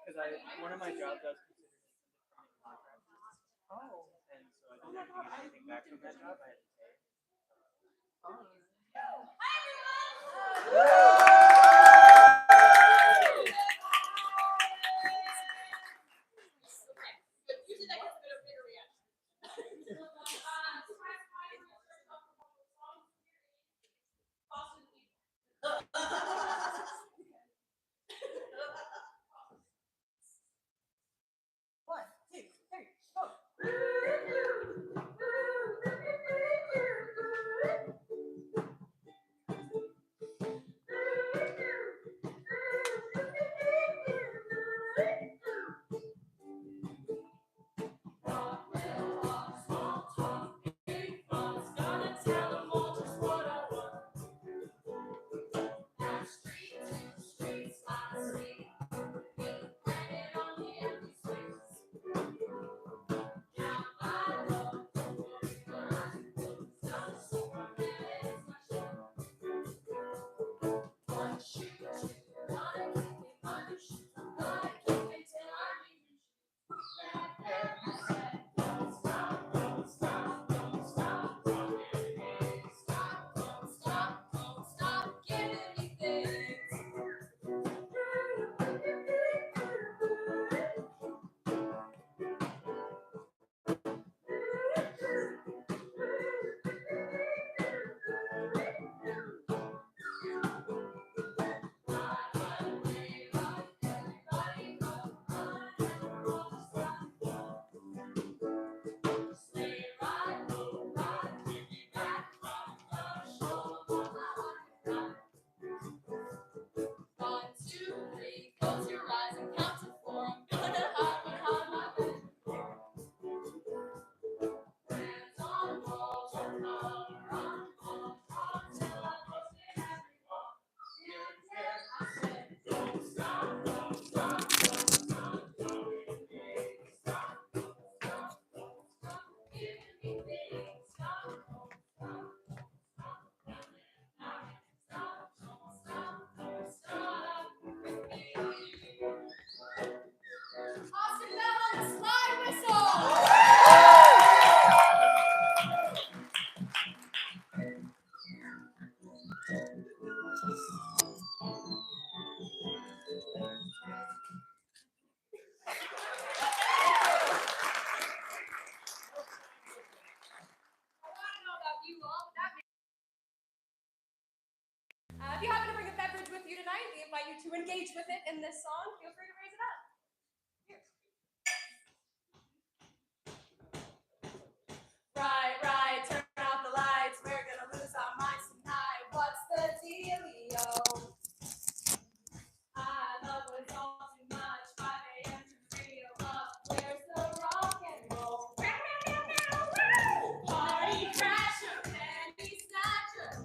Because one of my jobs I was considered contract. Oh. And so I didn't have to get anything back from that job. I had to pay. If you happen to bring a beverage with you tonight, we invite you to engage with it in this song. Feel free to raise it up. Right, turn out the lights. We're gonna lose our minds tonight. What's the dealio? I love what's all too much. 5 a.m. to 3 o'clock. Where's the rock and roll? Party crasher, candy snatcher.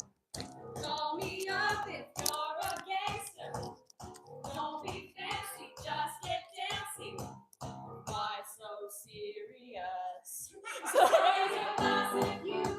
Call me up if you're a gangster. Don't be fancy, just get dancy. Why so serious? So raise your glass if you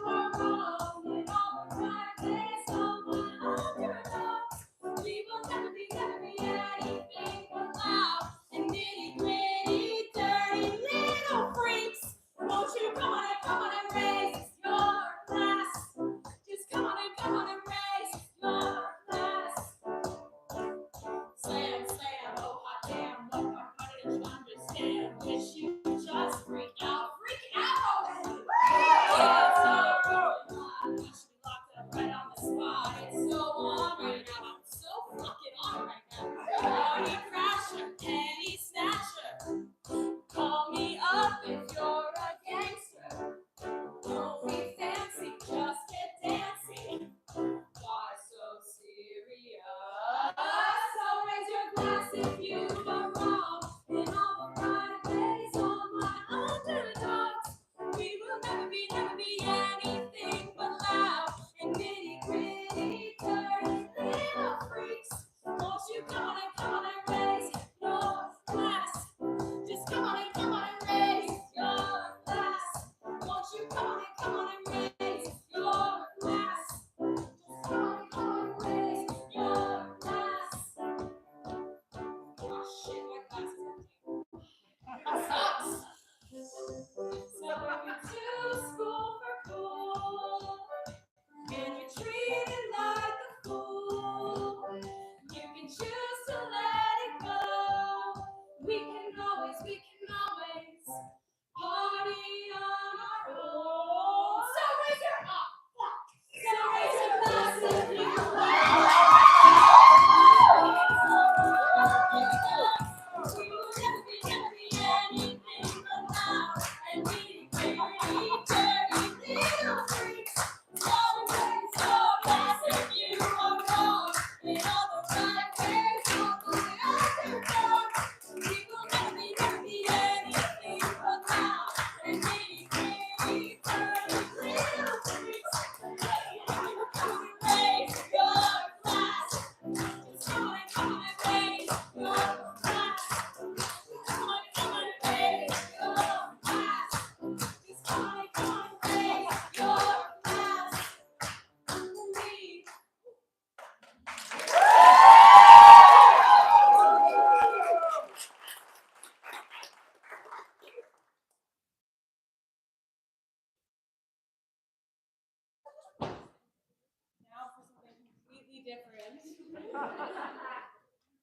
different.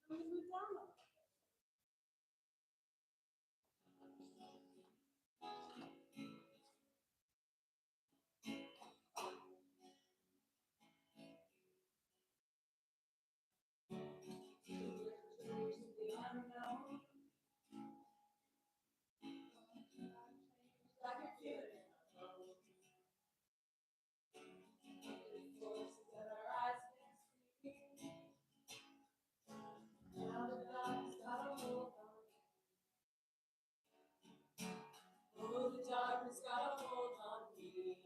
I'm gonna move down a little. Oh, the darkness got a hold on me.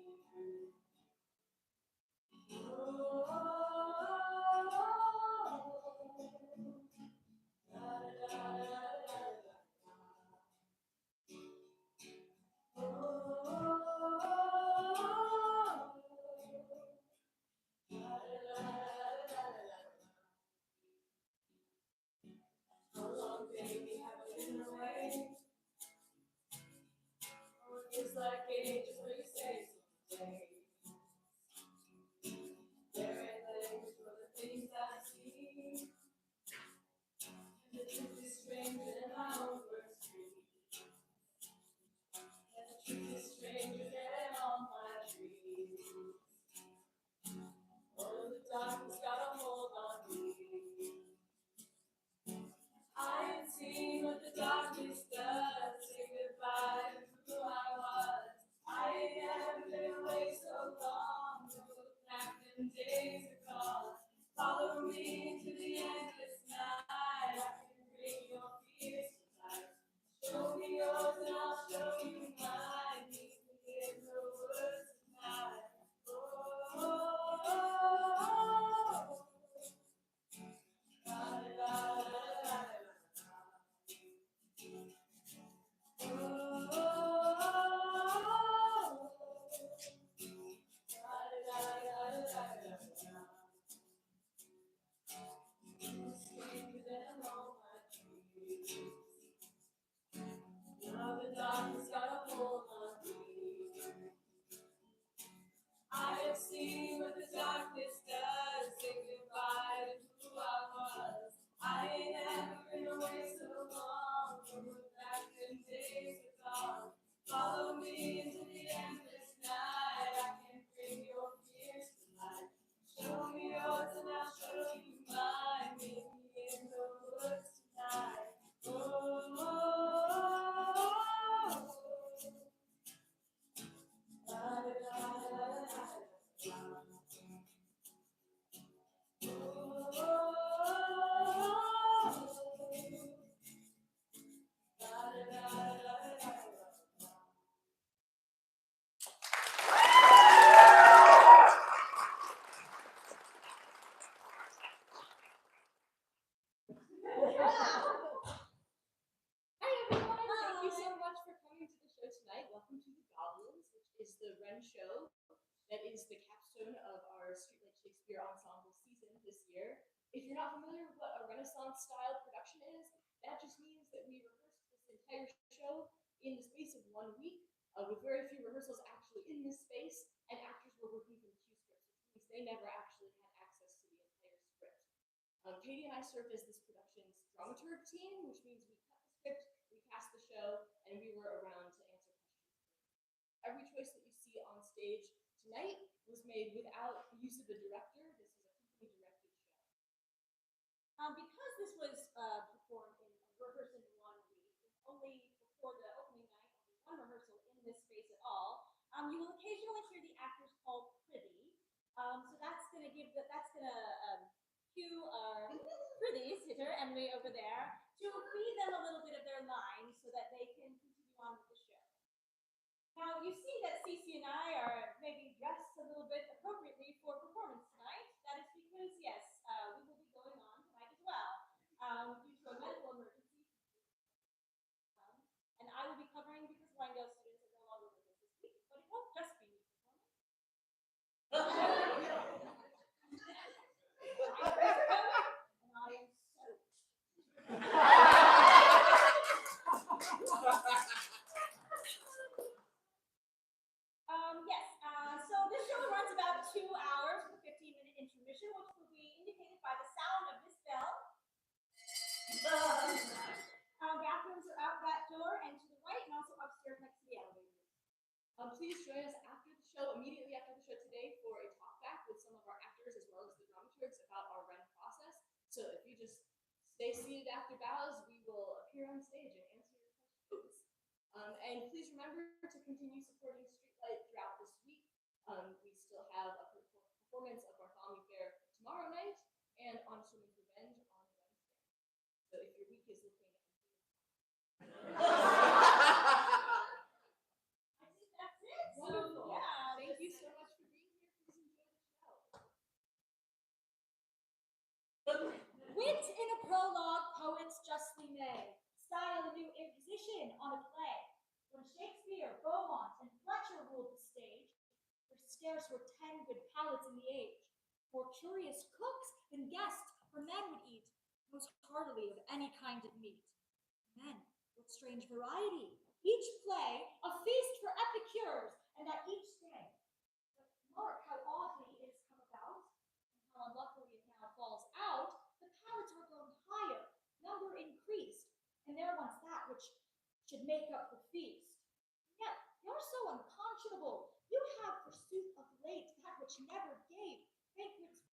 How long, baby, have I been away? It's like ages where you say someday. There ain't language for the things I see. And the truth is stranger than my own worst dream. And the truth is stranger than all my dreams. Oh, the darkness got a hold on me. I ain't seen what the darkness does. Say goodbye to who I was. I ain't ever been away so long. Look back them days are gone. Follow me into the endless night. I can bring your fears tonight. Show me yours and I'll show you mine. Meet me in the woods tonight. Oh, oh, oh, oh. La, la, la, la, la. Now the darkness got a hold on me. I have seen what the darkness does. Say goodbye to who I was. I ain't ever been away so long. Look back and days are gone. Follow me into the endless night. I can bring your fears tonight. Show me yours and I'll show you mine. Meet me in the woods tonight. Oh, oh, oh, oh. La, la, la, la, la, la. Hi everyone, thank you so much for coming to the show tonight. Welcome to the Goblins, which is the Wren show that is the capstone of our Streetlight Shakespeare Ensemble season this year. If you're not familiar with what a Renaissance style production is, that just means that we rehearsed this entire show in the space of 1 week, with very few rehearsals actually in this space, and actors were working from cue scripts, which means they never actually had access to the entire script. Katie and I served as this production's dramaturg team, which means we cut the script, we cast the show, and we were around to answer questions. Every choice that you see on stage tonight was made without the use of a director. This is a company directed show. Because this was performed in rehearsal in 1 week, only before the opening night, only one rehearsal in this space at all, you will occasionally hear the actors called privy. So that's going to cue our privy sitter, Emily, over there, to feed them a little bit of their lines so that they can continue on with the show. Now, you see that Cece and I are maybe dressed a little bit appropriately for performance tonight. That is because, yes, we will be going on tonight as well, due to a medical emergency. And I will be covering because Wyandotte students are no longer with us this week, but it won't just be me performing. And I am soaked. Yes, so this Our bathrooms are out that door and to the right, and also upstairs next to the elevator. Please join us after the show, immediately after the show today, for a talk back with some of our actors as well as the dramaturgs about our run process. So if you just stay seated after bows, we will appear on stage and answer your questions. And please remember to continue supporting Streetlight throughout this week. We still have a performance of Bartholomew Fair tomorrow night and on Swimming's Revenge on Wednesday. So if your week is looking wonderful. Yeah. Thank you so much for being here. Please enjoy the show. Wit in a prologue, poets justly may style a new imposition on a play. When Shakespeare, Beaumont, and Fletcher ruled the stage, there scarce were 10 good palates in the age. More curious cooks than guests for men would eat, most heartily of any kind of meat. Men, what strange variety! Each play a feast for epicures, and at each day. But mark how oddly it has come about, and how unluckily it now falls out. The palates are grown higher, number increased, and there wants that which should make up the feast. Yet you're so unconscionable. You have, forsooth of late, that which never gave banquets.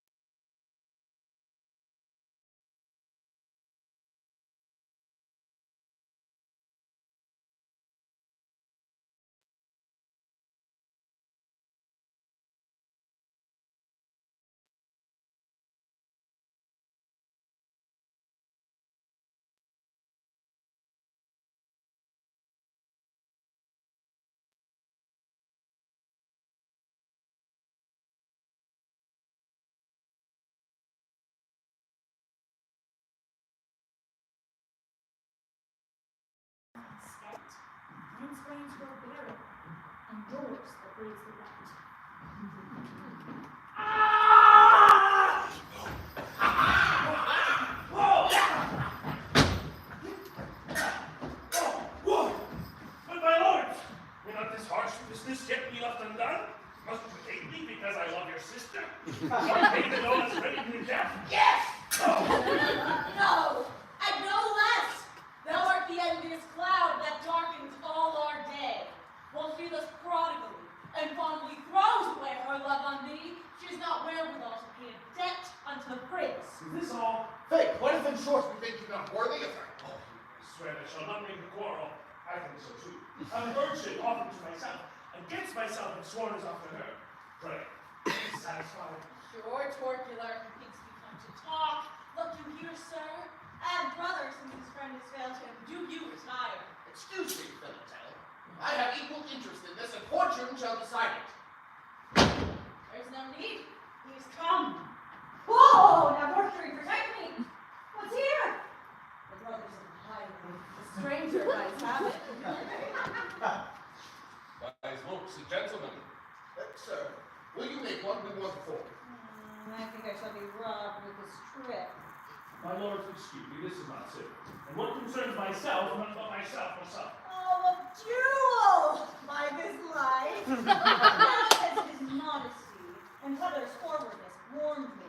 Scant, men's brains grow barren, and doors that breathe the light. Whoa! But my lords, may not this harsh business yet be left undone? Must you hate me because I love your sister? Your painted all is ready to death? Yes! No, and no less. Thou art the envious cloud that darkens all our day. While she thus prodigally and fondly throws away her love on thee, she is not wherewithal to pay a debt unto the prince. Is this all? Fake, what if in short we think you not worthy of her? Oh, I swear I shall not make a quarrel. I think so too. A virgin offered to myself, against myself and sworn as offered her. Pray, be satisfied. Sure, Torcular, thinks we come to talk. Look you here, sir. And brother, since his friend has failed him, do you retire? Excuse me, Philatel. I have equal interest in this, and fortune shall decide it. There's no need. He's come. Whoa! Now, Mercury, protect me! What's here? The brothers of the highway. The stranger might have it. Wise looks, a gentleman. Sir, will you make one? We want four. I think I shall be robbed with this trip. My lords, excuse me, this is not civil. And what concerns myself, not but myself will suffer. Oh, a duel! By this life. Now says it is modesty, and others' forwardness warned me.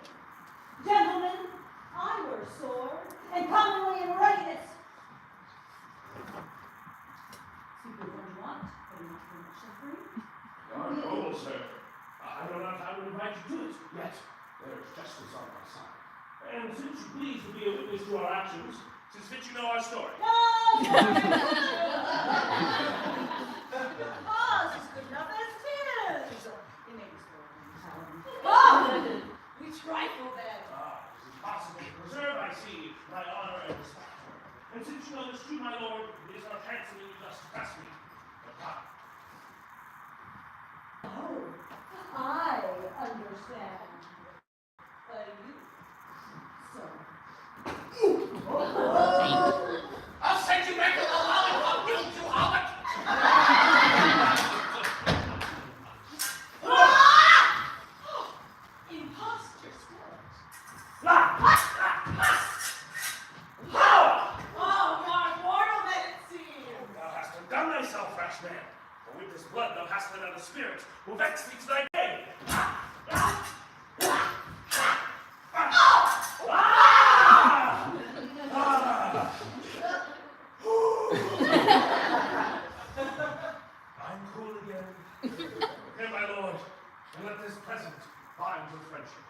Gentlemen, I wear a sword, and commonly in readiness. See what you want, but not for much suffering. You are noble, sir. I know not how to invite you to it, yet there is justice on my side. And since you please to be a witness to our actions, since fit you know our story. No! The cause is good enough as it is. It may be spoiled in time. Oh! We trifle then. Ah, it is impossible to preserve, I see, my honor and respect. And since you know this true, my lord, it is not handsome you thus to press me. But come. Oh, I understand. You. So, I'll send you back to the lollipop, you hobbit! friendship.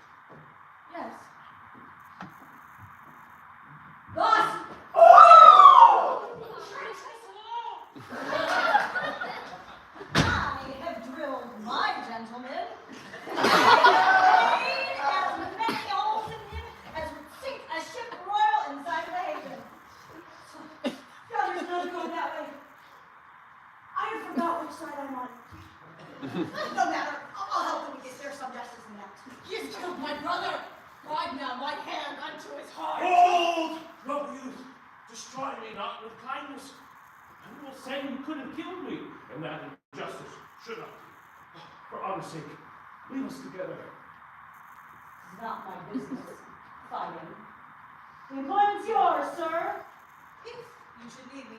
Yes. Thus, I have drilled my gentleman. As many holes in him as would sink a ship royal inside of a haven. There's none going that way. I have forgot which side I'm on. No matter. I'll help him get there some justice in that. He has killed my brother. Ride now my hand unto his heart. Hold! Noble youth, destroy me not with kindness. And you will say you could have killed me, and that injustice should not be. For honor's sake, leave us together. It's not my business. Fighting. The employment's yours, sir. If you should need me,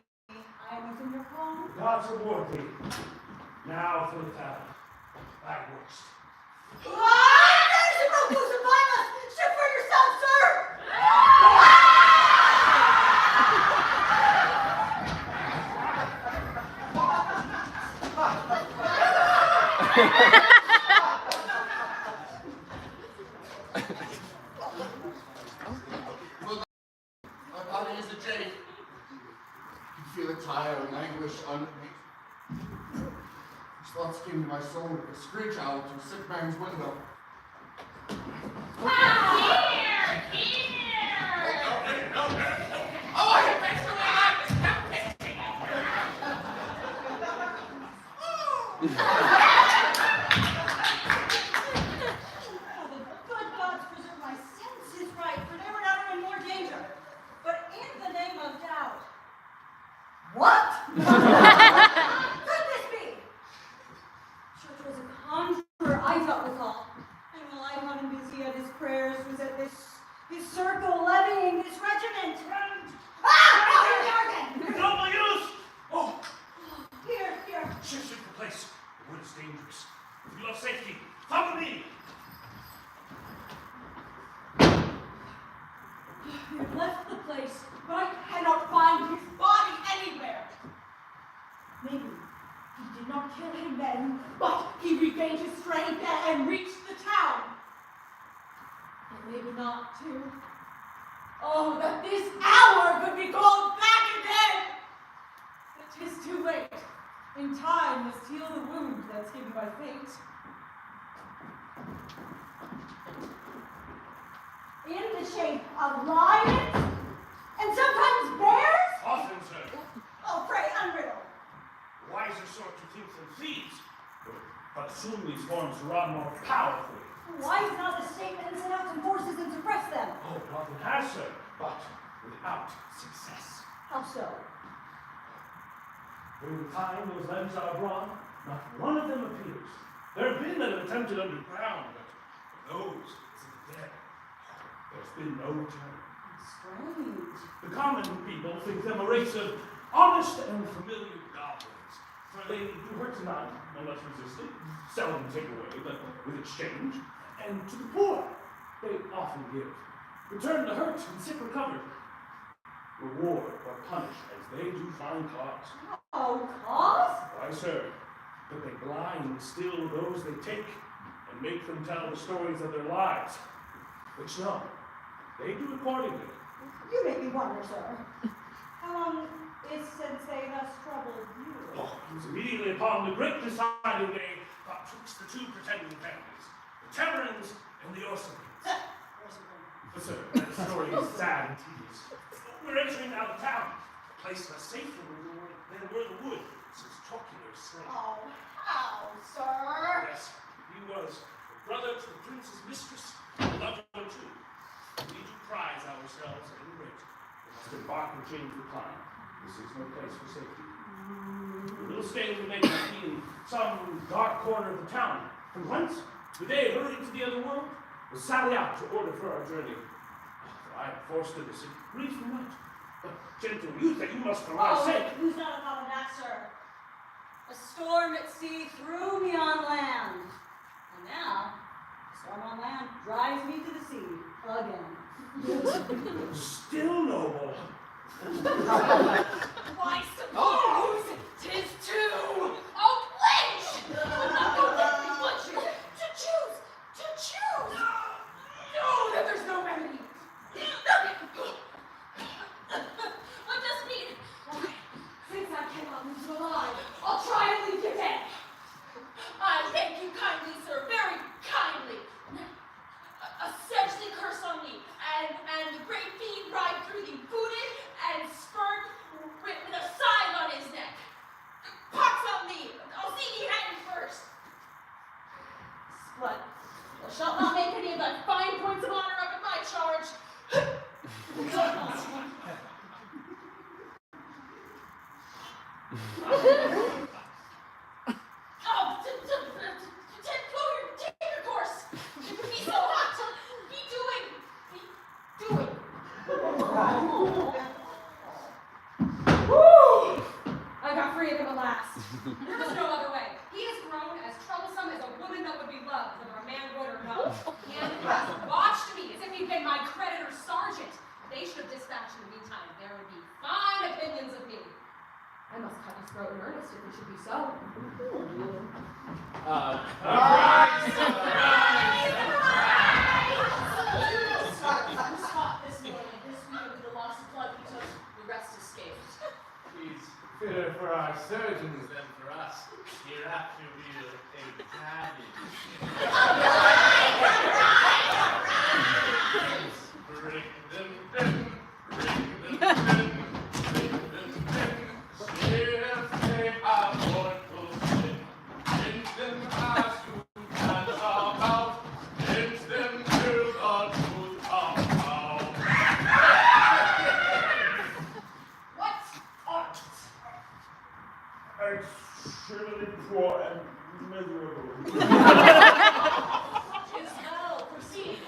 I am within your call. The gods reward thee. Now for the tavern. Thy worst. There's a rope loose and violence! Shift for yourself, sir! My body is a jade. I can feel it tire and anguish underneath. These thoughts came to my soul like a screech owl to a sick man's window. Oh, I have fixed my The good gods preserve my senses right, for they were never in more danger. But in the name of doubt. What? Could this be? Church was a conjurer, I don't recall. And while I found him busy at his prayers, was at his circle levying this regiment. Here, Noble youth! Oh, here. shift the place. The wood is dangerous. For your safety, follow me. We have left the place, but I cannot find his body anywhere. Maybe he did not kill him then, but he regained his strength and reached the town. And maybe not, too. Oh, that this hour could be called back again! But 'tis too late. In time must heal the wound that's given by fate. In the shape of lions and sometimes bears? Often, sir. Oh, pray, unriddle. Wiser sort to think than thieves. But soon these forms run more powerfully. Why is not the state then send out some forces and suppress them? Oh, it often has, sir, but without success. How so? During the time those letters are abroad, not one of them appears. There have been that have attempted underground, but for those, it's in the dead. There's been no return. Strange. The common people think them a race of honest and familiar goblins, for they do hurt to none, unless resisted, seldom take away, but with exchange, and to the poor they often give. Return the hurt and sick recovered. Reward or punish as they do find cause. Oh, cause? Why, sir, but they blind still those they take, and make them tell the stories of their lives. Which no, they do accordingly. You make me wonder, sir. How long is since they thus troubled you? Oh, it was immediately upon the great deciding day twixt the two pretending families, the Tamarins and the Ursulines. But sir, that story is sad and tedious. We're entering now the town, a place less safe than were the wood, since Torquil is slain. Oh, how, sir? Yes, he was a brother to the prince's mistress, and a lover too. We do prize ourselves at any rate. We must embark and change the climb. This is no place for safety. We will stay the night in some dark corner of the town, from whence, the day hurrying to the other world, will sally out to order for our journey. For I am forced to this brief night. But gentle youth, that you must for my sake. Who's not upon that, sir? A storm at sea threw me on land. And now, a storm on land drives me to the sea again. Still noble. Why, suppose 'tis too outlandish! To choose! any of the fine points of honor up in my charge. Take your course. Be so hot. Be doing. Woo! I got free of him at last. There was no other way. He has grown as troublesome as a woman that would be loved, whether a man would or not. And has watched me as if he'd been my creditor sergeant. They should have dispatched in the meantime. There would be fine opinions of me. I must cut his throat in earnest if it should be so. Scott, this morning, this week with the loss of blood he took, the rest escaped. He's fitter for our surgeons than for us. Hereafter we'll examine. Bring them in, bring them in, bring them in. If they are mortal sin, bring them as you can about. Bring them to the truth about. What art? Extremely poor and miserable. Tis well, proceed.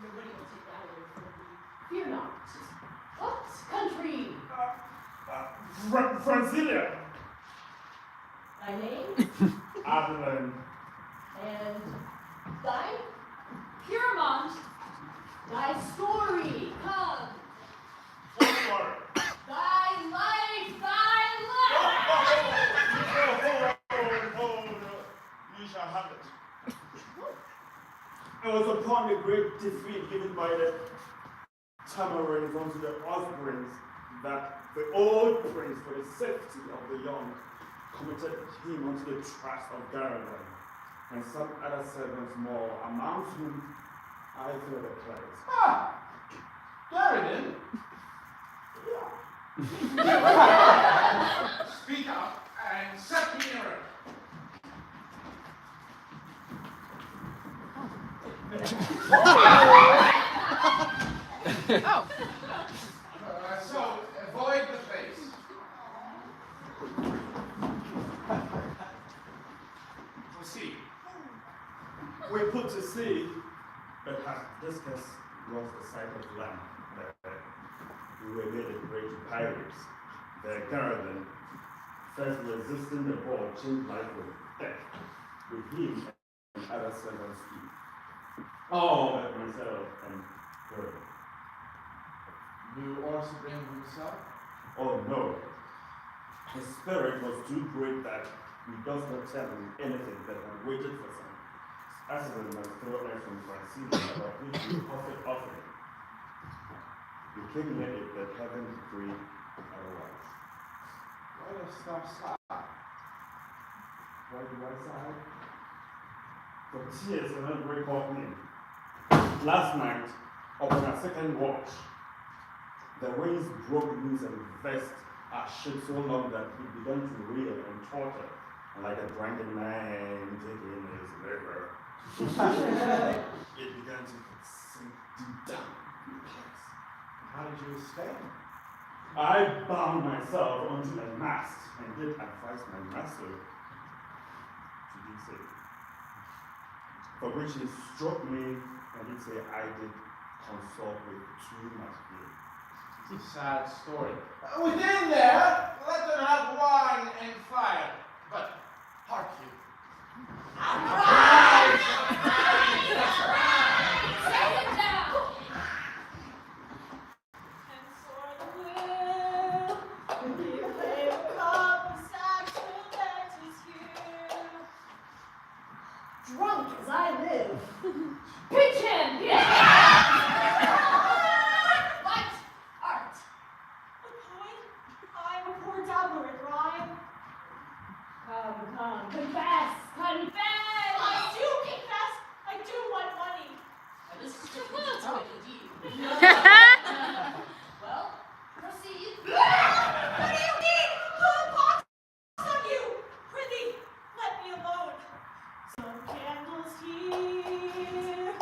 Nobody will take that away from you. Fear not. What country? Francilia. Thy name? Adeline. And thine? Pyrmont. Thy story, come. What story? Thy life, thy life! Oh, you shall have it. It was upon the great defeat given by the Tamarins unto the Ospreys that the old prince, for the safety of the young, committed him unto the trust of Garland, and some other servants more, amongst whom I feel the place. Ah! Garrigan? Speak up and set me nearer. So, avoid the face. Proceed. We put to sea, but as discus was the sight of land. We were made a great pirates. The Garland, first resisting the ball, changed life with death, with him and other servants too. All but myself and her. You also bring himself? Oh no. His spirit was too great that we does not tell him anything but had waited for some accident and throw us from Francine about which we offered offering. We came near it that heaven decreed otherwise. Why dost thou sigh? Why do I sigh? For tears will not break off me. Last night, upon our second watch, the winds broke loose and vexed our ship so long that we began to reel and totter, like a drunken man taking his liquor. It began to sink deep down. How did you escape? I bound myself onto a mast and did advise my master to be safe. For which he struck me and did say I did consult with too much fear. It's a sad story. Within there, let them have wine and fire. But hark you. Arise! Set him down! And for the will, we play a cup of satchel that is here. Drunk as I live. Pitch him! What art? A poet? I'm a poor dabbler in rhyme. Come, confess, confess! I do confess, I do want money. Now, this is just what indeed. Well, proceed. What do you need? Who pox on you? Prithee, let me alone. Some candles here,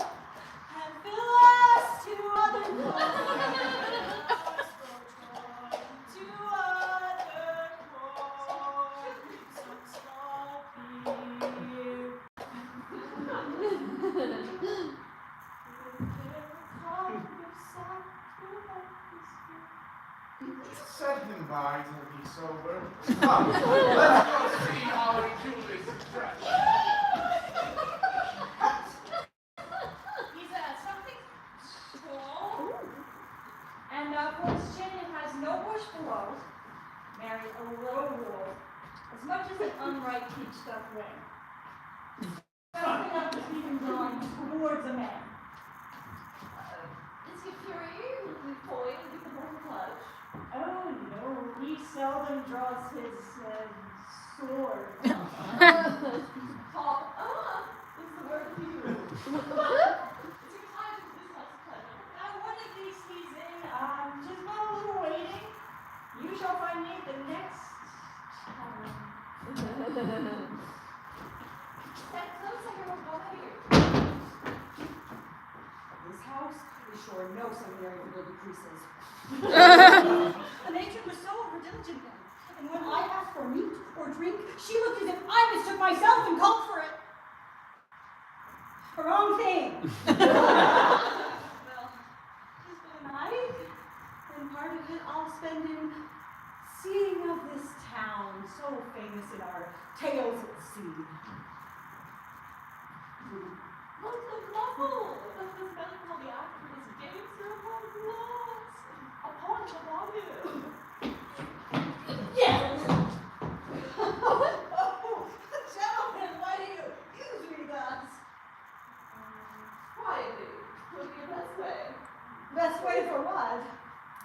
swing by till he's sober. Come, let's go see our Julius fresh. He's something tall, and for his chin it has no bush below. Marries a little wolf, as much as an unripe peach stuffed ring. Something up to keep him drawing towards a man. Is he fury with the coin with the whole clutch? Oh no, he seldom draws his sword. Talk is the word of you. Is your time to this house pleasure? One of these season, just a little waiting. You shall find me the next time. That close I hear will come here. This house is sure no seminary for good decreases. A matron was so overdiligent then, and when I asked for meat or drink, she looked as if I mistook myself and called for it. A wrong thing. Well, just for the night, and part of it I'll spend in seeing of this town so famous in our tales at sea. Look, the level! This medical the actress gangster upon glass. Upon the volume. Yes! Oh, gentlemen, why do you use me thus? Quietly. Would be your best way. Best way for what?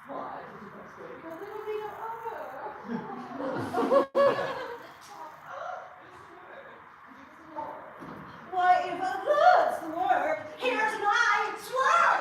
Why? Is the best way? Because it would be no other. Why, if that's the word, here's my slur!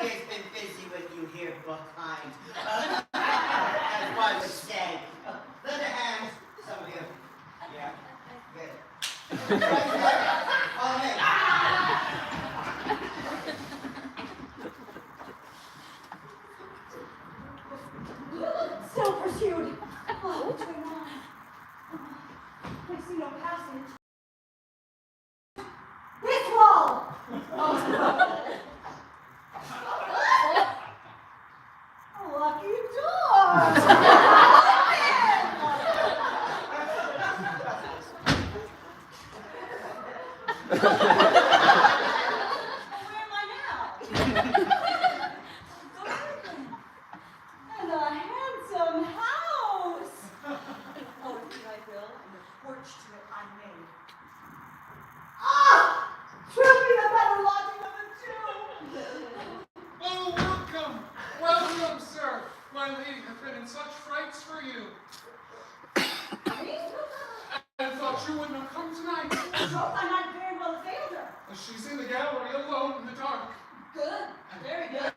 He's been busy with you here behind. As one would say. Lend a hand, some of you. Yeah, good. Right there. Follow me. Still pursued. Oh, what's going on? I see no passage. This wall! A lucky door! Where am I now? And a handsome house! Oh, if I will, and the porch to it I made. Ah! Truly the better lodging of the two! Oh, welcome! Welcome, sir! My lady hath been in such frights for you. I thought you wouldn't have come tonight. So I might very well have failed her. She's in the gallery alone in the dark. Good. Very good.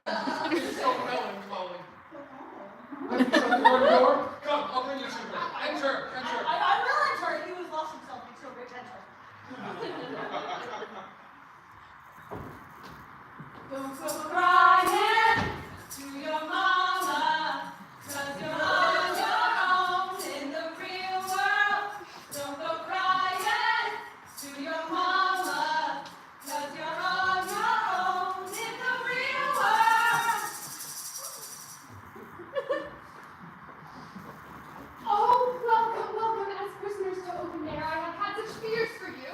It's so melancholy. Have you shut the front door? Come, I'll bring you to her. Enter, enter. I will enter. He was lost himself. Make so rich enter. Don't go crying to your mama, 'cause you're on your own in the real world. Don't go crying to your mama, 'cause you're on your own in the real world. Oh, welcome, welcome as prisoners to open air. I have had such fears for you.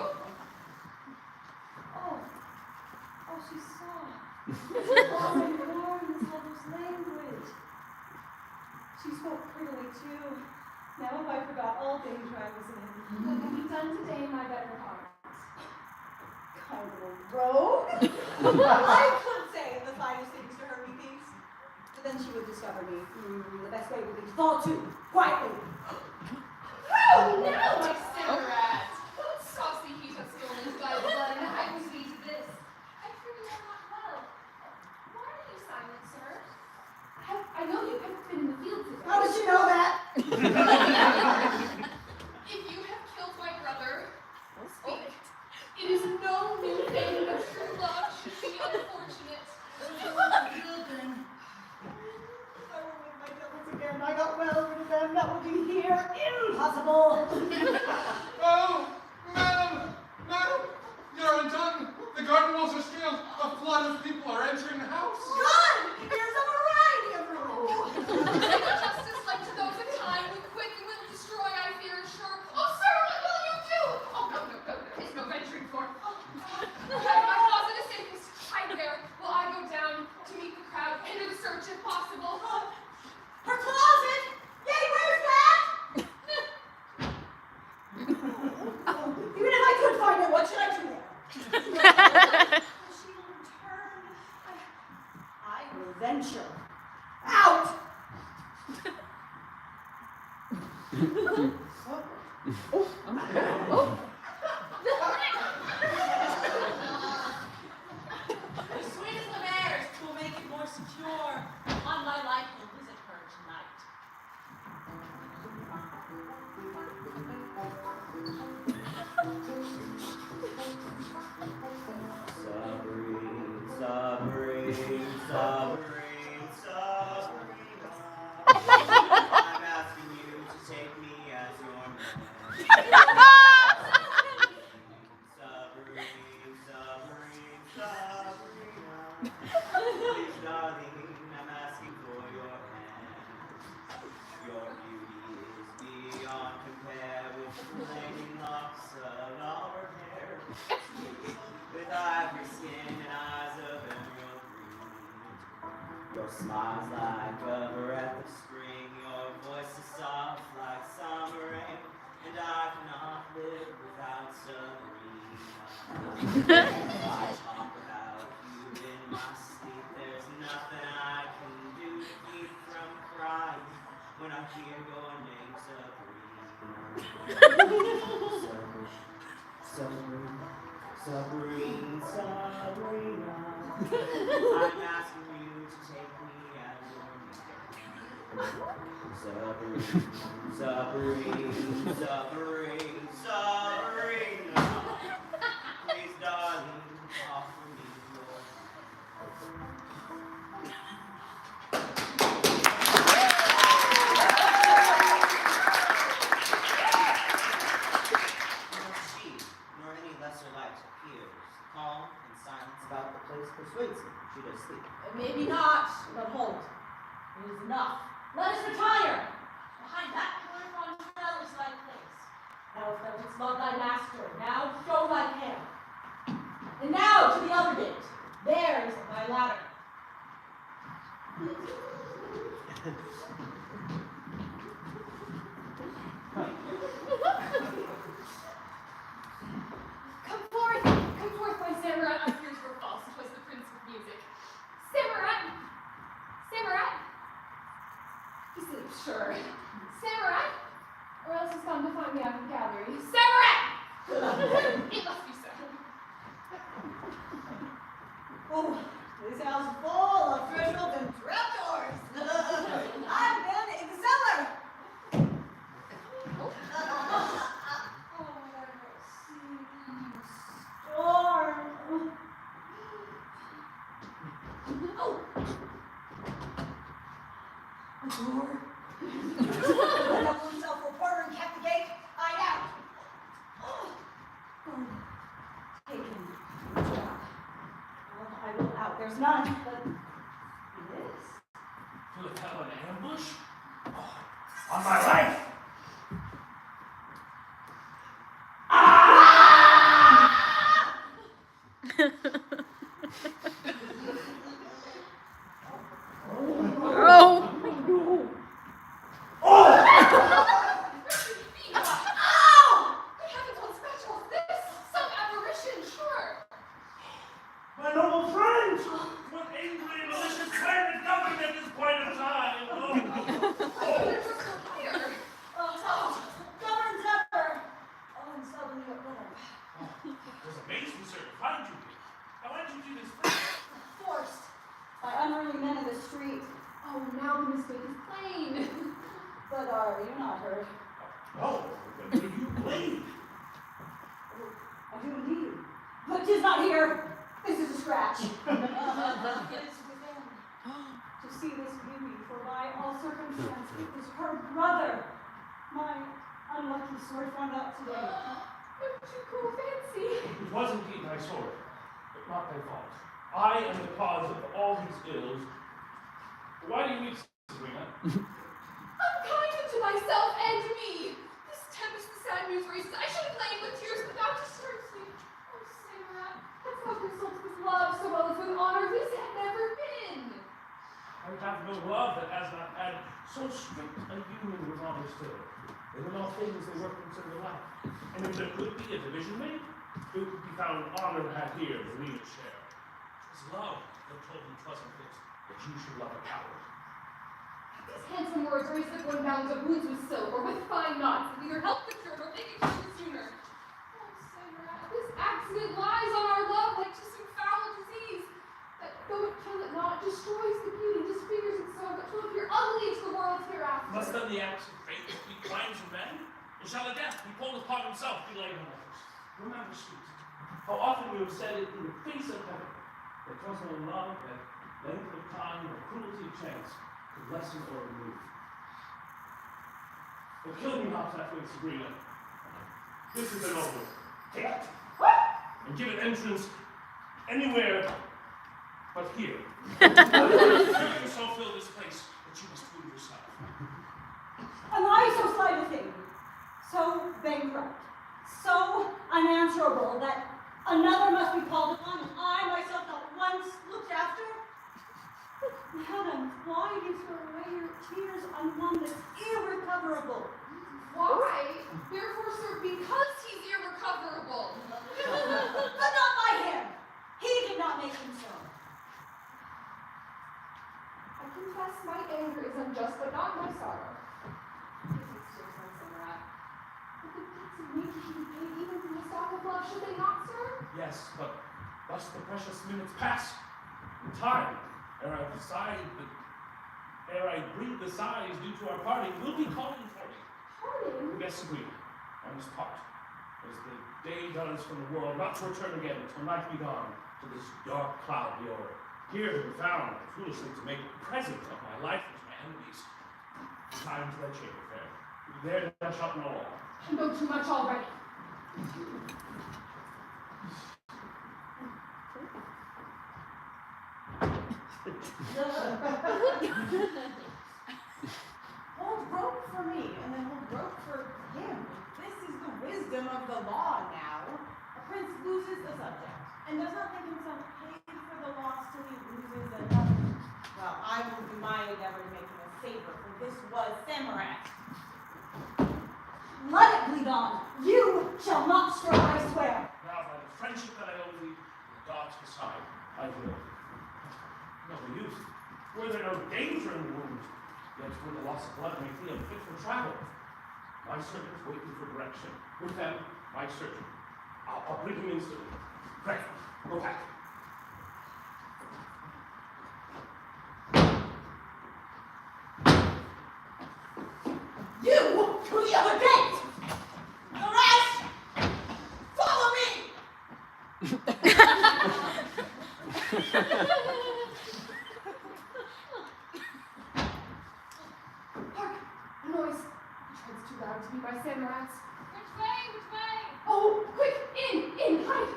Oh, she's soft. Oh, and warm as mother's language. She spoke prettily too. Now have I forgot all danger I was in. What have you done today, my better heart? Kind of a rogue. I could say the finest things to her, methinks. But then she would discover me. The best way would be to fall to, quietly. Oh, no, my cigarette! What saucy heat has stolen into thy blood and hiding me to this? I fear you are not well. Why are you silent, sir? I know you haven't been in the field today. How did you know that? be here. Impossible. Oh, madam, madam, you're undone. The garden walls are scaled. A flood of people are entering the house. God, there's a variety of rules. Justice like to those in time with quick and will destroy, I fear, sure. Oh, sir, what will you do? Oh, no, there is no venturing forth. My closet is safest. Hide there while I go down to meet the crowd and do the search if possible. Her closet? Yay, where's that? Even if I could find it, what should I do there? She will return. I will venture out. As sweet as the mares, will make it more secure. On my life, will visit her tonight. Sabrina. I'm asking you to take me as your man. Sabrina. Please, darling, I'm asking for your hand. Your beauty is beyond compare with flaming locks of auburn hair, with ivory skin and eyes of emerald green. Your smile's like a breath of spring, your voice is soft like summer rain, and I cannot live without Sabrina. I talk about you in my sleep, there's nothing I can do to keep from crying when I hear your name, Sabrina. I'm asking you to take me as your man. Sabrina. Please, darling, offer me your she, nor any lesser light appears. Calm and silence about the place persuades me she does sleep. Maybe not, but hold. It is enough. Let us retire. Behind that pillar on trellis thy place. Thou thou didst love thy master. Now show thy care. And now to the other gate. There is thy ladder. Come forth, my Samurai. Our fears were false. It was the Prince of Music. Samurai! He sleeps, sure. Samurai! Or else he's gone to find me out in the gallery. Samurai! It must be so. Oh, this house is full of thresholds and trapdoors. I've been in the cellar. Storm. Oh. A door. Let up himself for porter and kept the gate. I out. Oh. Taken. Job. Well, I will out. There's none, but this. To the hell an ambush? Oh, on my life! My noble friend! What angry, malicious plan is governing at this point in time? Governs ever. Oh, and seldom yet better. It's amazing, sir, to find you here. How did you do this first? Forced by unruly men in the street. Oh, now the mistake is plain. But are you not hurt? No, but do you bleed? I do indeed. But 'tis not here. This is a scratch. It is within. To see this beauty, for by all circumstance, it was her brother. My unlucky sword found out today. Don't you go fancy? It was indeed thy sword, but not thy fault. I am the cause of all these ills. Why do you weep, Sabrina? Unkind unto myself and me. This tempest, the sad news races. I should have lain with tears, but thou disturbs me. Oh, Samara, hadst thou consulted with love so well as with honor, this had never been. I have no love that has not had so strict a union with honor still. And in all things they work considered alike. And if there could be a division made, it would be found honor had here the lead share. 'Twas love that told me 'twas unfit that you should love a coward. These handsome words raise the going bounds of wounds with silk or with fine knots that neither help the cure nor make it cure the sooner. Oh, Samara, this accident lies on our love like to some foul disease, that though it kill it not, destroys the beauty, disfigures it so, but will appear ugly to the world hereafter. Must then the acts of fate speak crimes of men? And shall a death he pulled upon himself be laid on others? Remember, sweet, how often you have said it in the face of heaven, that 'twas no love that length of time or cruelty of chance could lessen or remove. But kill me not that way, Sabrina. This is an over. Take it. And give it entrance anywhere but here. You so fill this place that you must prove yourself. Am I so slight a thing, so bankrupt, so unanswerable that another must be called upon and I myself not once looked after? Madam, why do you throw away your tears on one that's irrecoverable? Why? Therefore, sir, because he's irrecoverable. But not by him. He did not make him so. I confess my anger is unjust, but not my sorrow. Please excuse my Samara. But the debts of nature should be paid even from the stock of love, should they not, sir? Yes, but thus the precious minutes pass. In time, ere I breathe the sighs due to our parting, will be calling for me. Parting? Yes, Sabrina, I must part. As the day does from the world, not to return again till night be gone, to this dark cloud be o'er. Here to be found, foolishly to make a present of my life with my enemies. Time to thy chamber, fair. There thou shalt know all. I know too much already. Hold rope for me, and then hold rope for him. This is the wisdom of the law now. A prince loses a subject, and does not think himself paid for the loss till he loses another. Well, I will do my endeavor to make him a favor, for this was Samarat. Let it bleed on. You shall not stir, I swear. Now, by the friendship that I owe thee, and the gods beside, I will. No use. Were there no danger in the wound, yet would the loss of blood make thee unfit for travel. My servants wait me for direction. With them, my surgeon. I'll bring him instantly. Pray, go back. You to the other gate. The rest, follow me. Hark! A noise. The tread's too loud to be my Samarats. Which way? Which way? Oh, quick! In! Hide!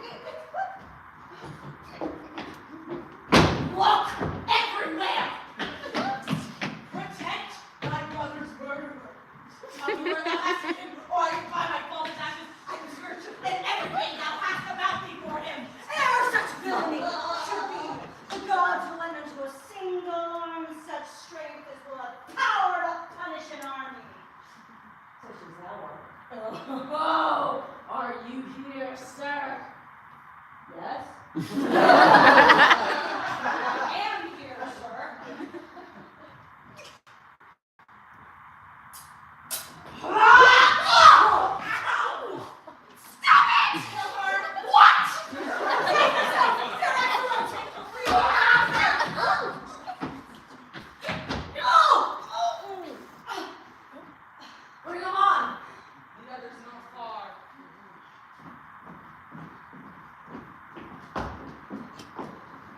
Look everywhere. Protect thy brother's murderer. Tell me where thou hast him, or I can find my fallen ashes. I will search and everything thou hast about thee for him. Ere such villainy should be, the gods will lend unto a single arm such strength as will have power to punish an army. Such as thou art. Oh, are you here, sir? Yes? I am here, sir. Bring him on. The other's not far.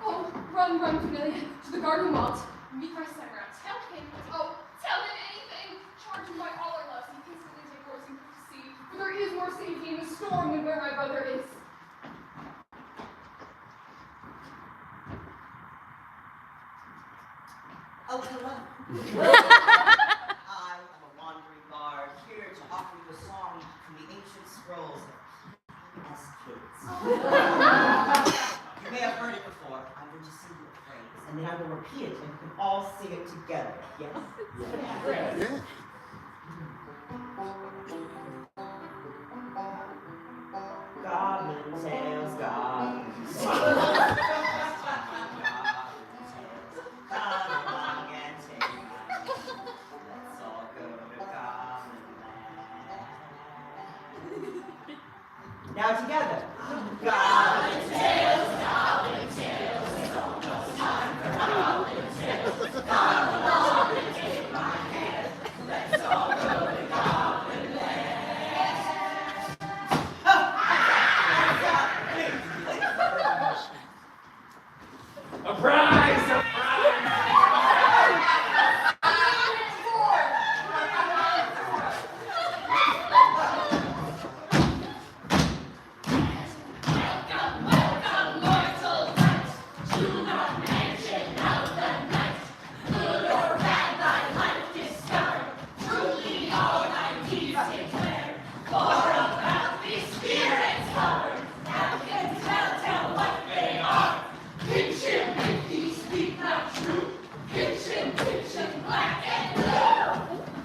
Oh, run, Cornelia, to the garden vault. Meet my Samarat. Tell him anything. Charge him by all our loves, he thinks storm me where my brother is. Oh, hello. I am a wandering bard, here to offer you a song from the ancient scrolls of as kids. You may have heard it before. I'm going to sing you a phrase, and then I will repeat it, and you can all sing it together. Yes? Yeah. Goblin tales, goblin tales. Come along and take my hand. Let's all go to Goblin land. Now together. Goblin tales, goblin tales. It's almost time for goblin tales. Come along and take my hand. Let's all go to Goblin land. A prize! A prize!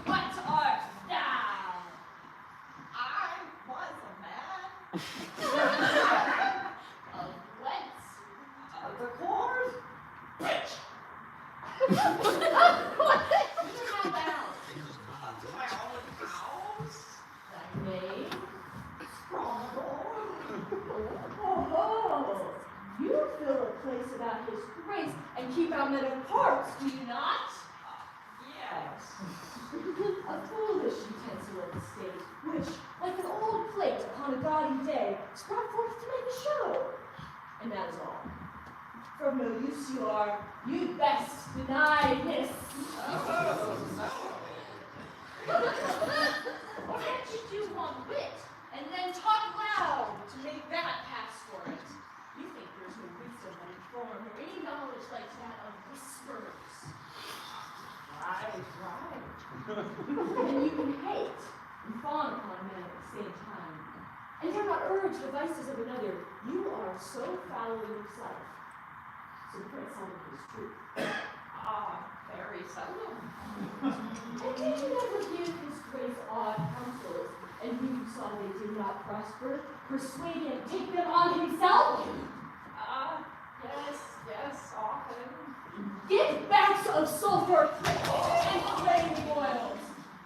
What art thou? I was a man Of whence? of the court. Which? How thou? My own house. Thy name? Stronghold. Oh, you fill a place about his grace and keep out men of parts, do you not? Yes. A foolish utensil of the state, which, like an old plate upon a gaudy day, is brought forth to make a show. And that is all. For of no use you are, you'd best deny this. Can't you do one wit, and then talk loud to make that pass for it? You think there's no wisdom uninformed, or any knowledge like that of whispers. Right. And you can hate and fawn upon men at the same time. And dare not urge the vices of another. You are so foul yourself. So the prince sounded his truth. Very seldom. And did you never give his grace odd counsels, and who you saw they did not prosper, persuade him, take them on himself? Yes, often. Get bags of sulfur and flame boils.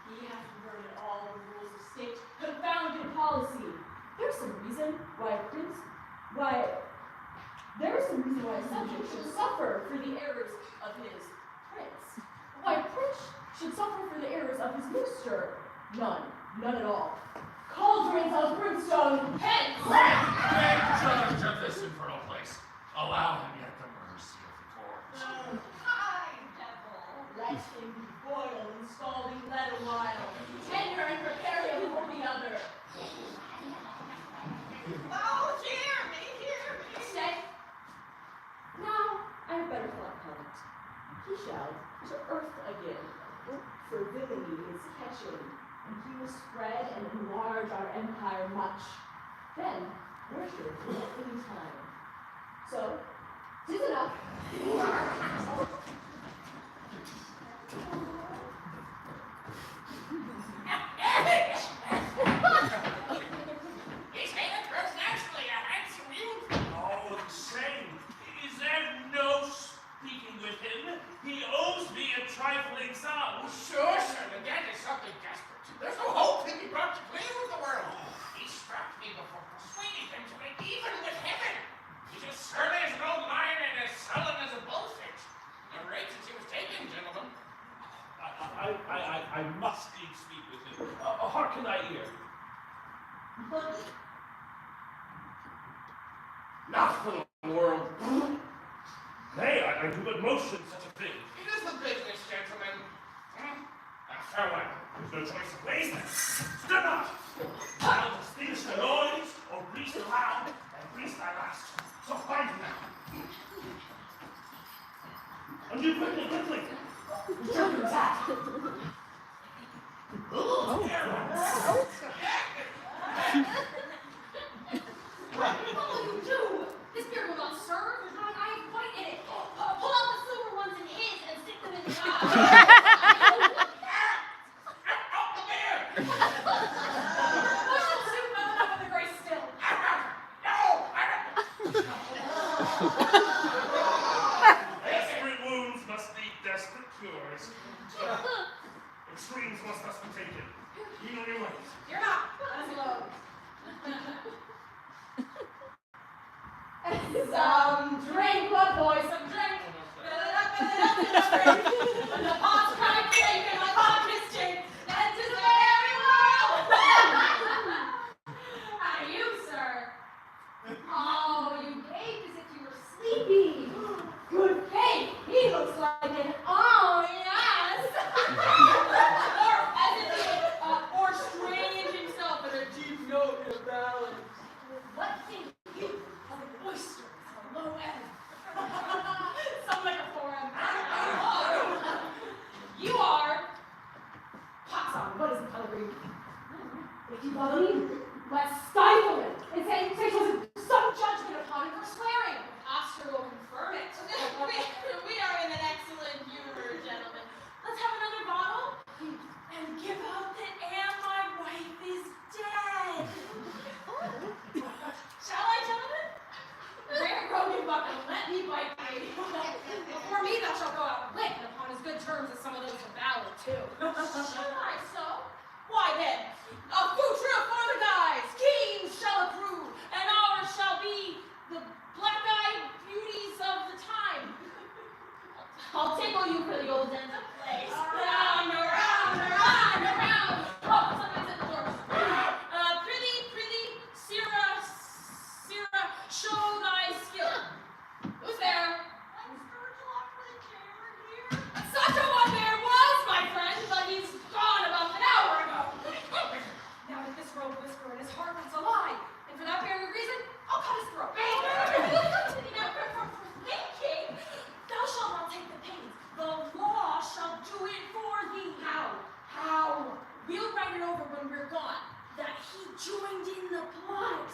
He hath perverted all the rules of state, confounded policy. There's some reason why a subject should suffer for the errors of his prince. Why a prince should suffer for the errors of his minister. None at all. Cauldrons of brimstone, hence! Take charge of this infernal place. Allow him yet the mercy of the court. Hi, devil. Let him be boiled and scalding lead a while. Tenure and prepare him for the other. Oh, hear me. Stay. Now I have better thought upon it. He shall to earth again, for villainy is catching, and he will spread and enlarge our empire much. Then worship at any time. So, 'tis enough. His hair grows naturally a handsome youth. Oh, insane. Is there no speaking with him? He owes me a trifling sum. Sure, sir, the debt is something desperate. There's no hope he'll be brought to clear with the world. He struck me before persuading him to make even with heaven. He's as surly as an old lion and as sullen as a bullfinch. The rate since he was taken, gentlemen. I must needs speak with him. Hearken thy ear. Not for the world. Nay, I do but motion such a thing. It is the business, gentlemen. Farewell. There's no choice of ways then. Step out! I'll distinguish the noise or grease the loud and grease thy last. So find him now. Undo quickly, quickly! Return to attack! What will you do? This beard will not serve. I have white in it. Pull out the silver ones in his and stick them in the eye. Out the beard! Push it soon well enough with the gray still. Desperate wounds must need desperate cures. Extremes must thus be taken. You know your ways. You're not. That's low. Some drink, what boy, some drink. When the pot's cried drink and my pot is drink, and 'tis the very world. And you, sir. Oh, you gape as if you were sleepy. Good faith, he looks like an Oh, yes. or as if he would, or strange himself in a deep note in a ballad. What think you of an oyster with a low end? Some like a foreign. You are. Pots on, what is the coloring? If you follow me, let's stifle it and say some judgment upon it for swearing. Oscar will confirm it. We are in an excellent humor, gentlemen. Let's have another bottle and give out that Anne, my wife, is dead. Shall I, gentlemen? Rare Rogan buckle, let me bite thee. Before me thou shalt go out lit and upon as good terms as some of those are valid too. Shall I so? Why then, a future for the guys, kings shall approve, and ours shall be the black-eyed beauties of the time. I'll tickle you for the old den of place. Around, around, around, around. Oh, somebody's at the door. Prithee, Sirrah, show thy skill. Who's there? Such a one there was, my friend, but he's gone about an hour ago. Now that this rogue whisperer in his heart is alive, and for that very reason, I'll cut his throat. Now, for thinking, thou shalt not take the pains. The law shall do it for thee. How? We'll write it over when we're gone. That he joined in the plot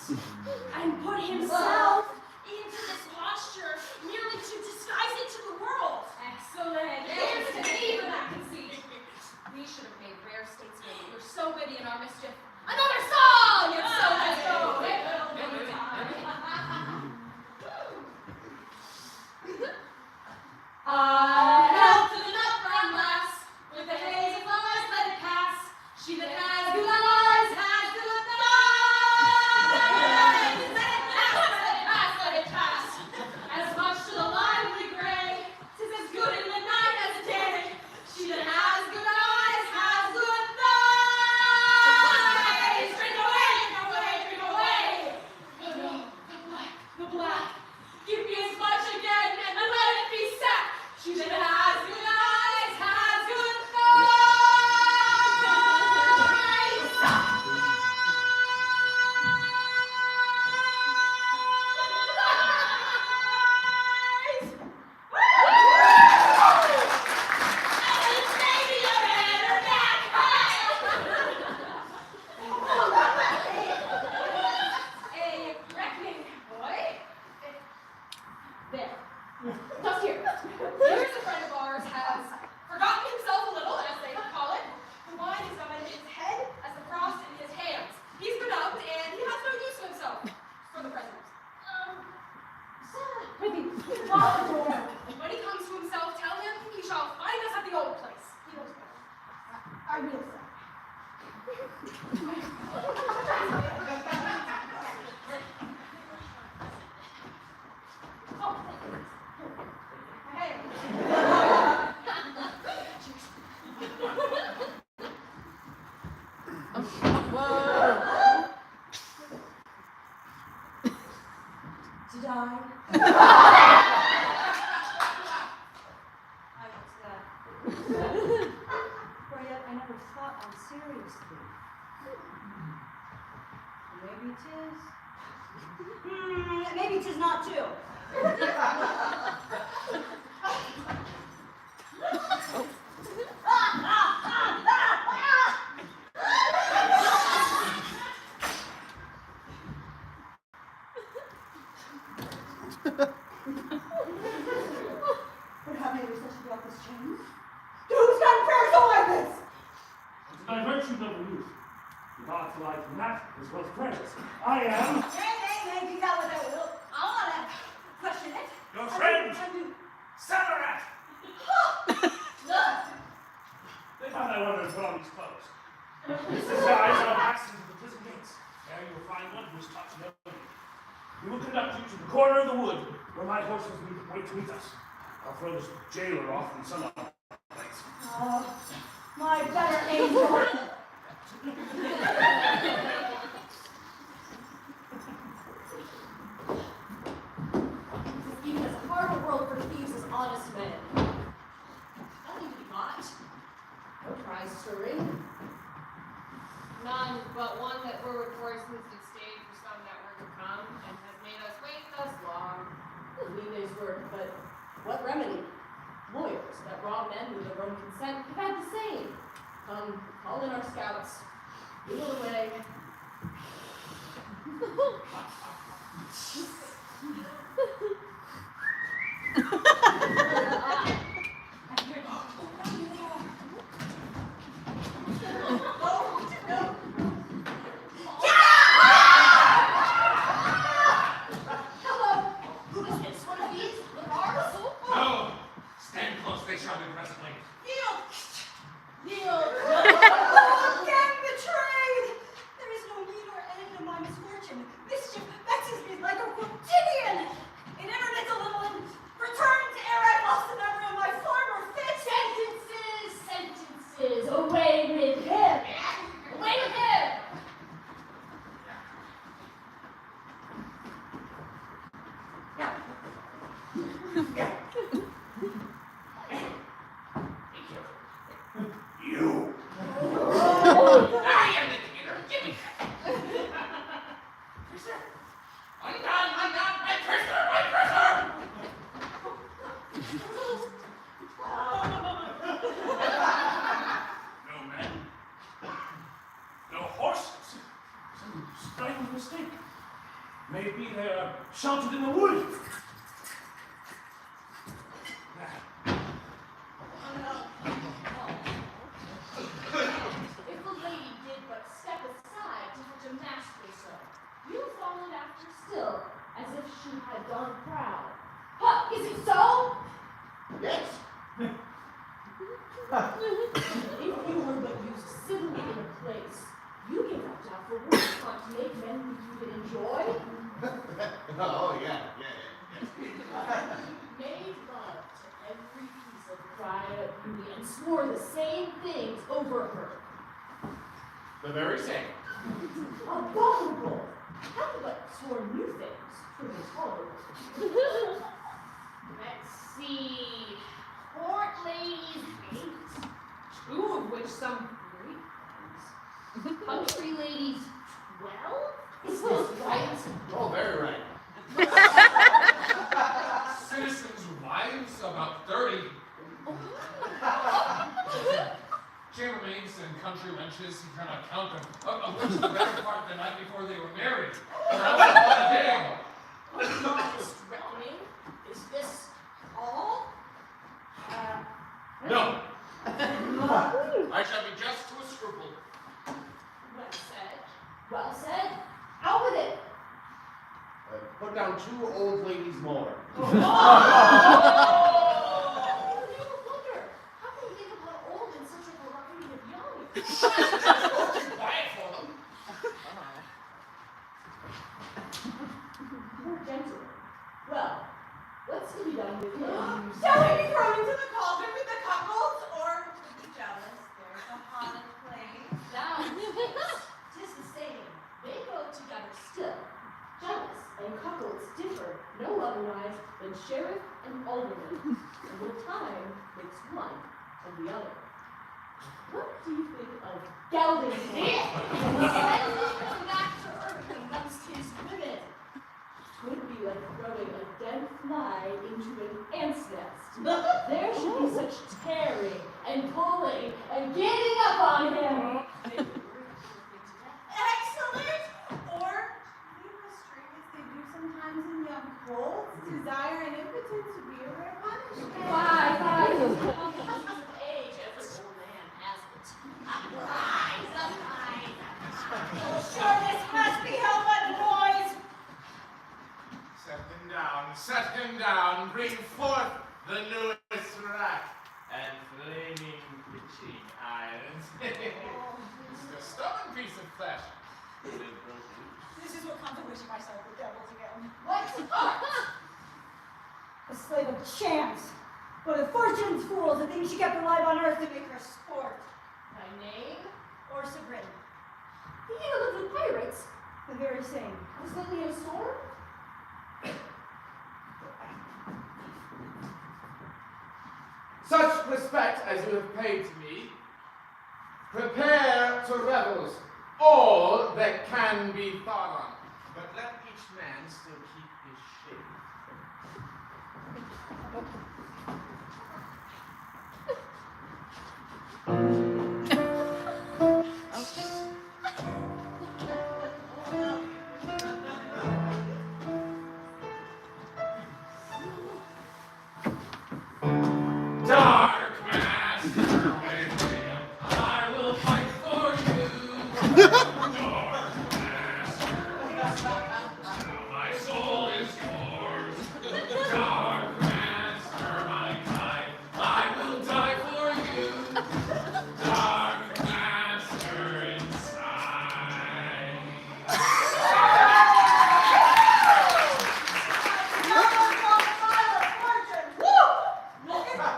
and put himself into this posture merely to disguise it to the world. Excellent. Here's to thee for that conceit. We should have made rare statesmen. We're so witty in our mischief. Another song! It's so let's go. Health to the nut-brown lass, with the haze of eyes, let it pass. She that has good eyes has good eyes. Let it pass, let it pass. As much to the lively gray, 'tis as good in the night as the day. She that has good eyes has good thighs. Drink away, drink away, drink away. The black. Give me as much again, and let it be set. She that has good eyes has good thighs. And it's maybe your head or neck. A reckoning, boy. There. Just here. Here's a friend of ours has forgotten himself a little, as they call it. The wine is on his head as the frost in his hands. He's benumbed and he has no use of himself for the present. Prithee, lock the door. When he comes to himself, tell him he shall find us at the old place. He knows better. I will, sir. Oh, hey. Did I? I was that. or yet I never thought on seriously. Maybe 'tis. Maybe 'tis not too. But have you such a this change? Who's done prayers away this? To divert you, noble youth, the gods alike from that as well as prayers. I am Hey, do that what I will. I wanna question it. your friend, Samarat. They thought I wanted to put on these clothes. This disguise I'll pass into the prison gates. There you will find one who is taught to know me. We will conduct you to the corner of the wood where my horses wait to meet us. I'll throw this jailer off in some other place. Oh, my better angel. Even as hard a world for thieves as honest men. Nothing to be got. No cries stirring. None but one that forward forces did stay for some that were to come, and has made us wait thus long. The mean day's work, but what remedy? Lawyers that rob men with their own consent have had the same. Come, call in our scouts. We will away. Hello! Who is this? One of these? With ours? No! Stand close, they shall be presently. Yield! Oh, gang betrayed! There is no need or end to my misfortune. Mischief vexes me like a quotidian. It ever gets a little and return to ere I lost the memory of my former fit. Sentences! Away with him! Away with him! You! I am the killer! Give me that! Prisoner! Undone! My prisoner! My prisoner! No men. No horses. Some striking mistake. Maybe they are sheltered in the wood. If the lady did but step aside to such a masterly so, you'll fall in after still, as if she had gone proud. Huh, is it so? Yes. If you were but used civilly in a place, you give up now for words not to make men who you would enjoy. Oh, yeah. Made love to every piece of pride beauty and swore the same things over her. The very same. Abominable! Have you but sworn new things to be tolerable? Let's see. Court ladies 8, 2 of which some great ones. Country ladies 12? Is this right? Oh, very right. Citizens' wives, about 30. Chambermaids and country wenches, you cannot count them, of which the better part the night before they were married. Around a day. Modest reckoning. Is this all? No. I shall be just to a scruple. Well said. Well said. Out with it. Put down 2 old ladies more. Oh, you wonder. How can you think about old in such a variety of young? Quiet for them. Poor gentleman. Well, what's to be done with him? Shall we be thrown into the cauldron with the cuckolds, or be jealous? There's a hot place. Now, tis the same. They go together still. Jealous and cuckolds differ no otherwise than sheriff and alderman. And with time makes one and the other. What do you think of gelding hair? Sending back to earth amongst his women. Would be like throwing a dead fly into an ant's nest. There should be such tearing and pulling and getting up on him. Excellent! Or leave us straight as they do sometimes in young colts. Desire and impotence would be a rare punishment. Fine. Age, every old man has it. Rise up, rise up. Oh, sure, this must be held by the boys. Set him down, bring forth the newest rack and flaming pitching irons. It's a stubborn piece of flesh. It broke loose. This is what comes of wishing myself the devils again. What's art? A slave of chance. But if fortune's fools that think she kept alive on earth to make her sport. My name? Or Sabrin. He lived with pirates. The very same. Was Lily a sword? Such respect as you have paid to me, prepare to revels all that can be thought on. But let each man still keep his shape. Dark master, I will fight for you. Dark master, my soul is yours. Dark master, my kind, I will die for you. Dark master inside.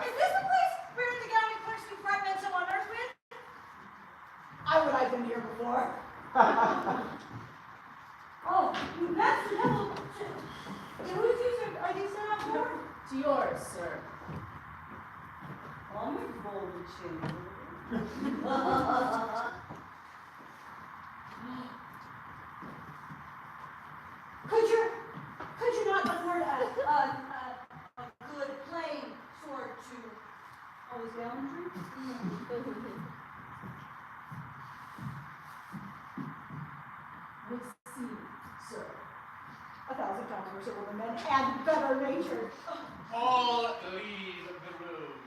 Is this the place where the galley clerks do fragments of on earth with? I would have been here before. Oh, that's the devil. Who's these? Are these set up for? It's yours, sir. I'm a golden chin. Could you not afford a good plain sword to always gallantry? Receive, sir. 1,000 times more civil than men and better natured. All leave the room.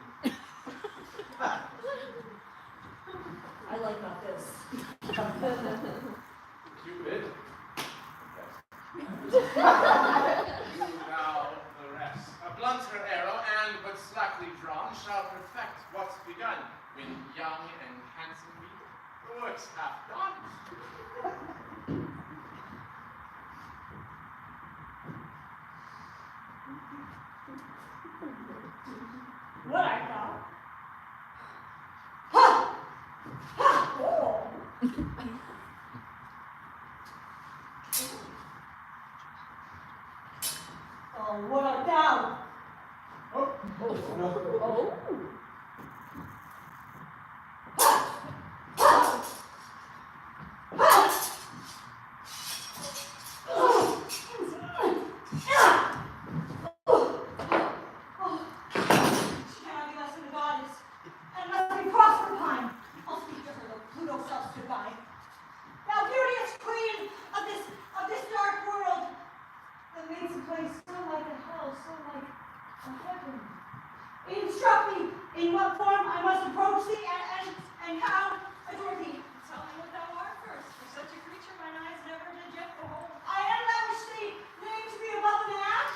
I like not this. Cupid. You now the rest. A blunter arrow, and but slackly drawn, shall perfect what's begun. When young and handsome be, the work's half done. What I thought. Ha! Ha! Oh! Oh, what art thou? Oh. She cannot be less than a goddess, and must be Proserpine. I'll speak to her, though Pluto self stood by. Thou beauteous queen of this dark world, that makes a place so like a hell, so like a heaven. Instruct me in what form I must approach thee, and how adore thee. Tell me what thou art first, for such a creature mine eyes never did yet behold. I am that which thee named to be above a man.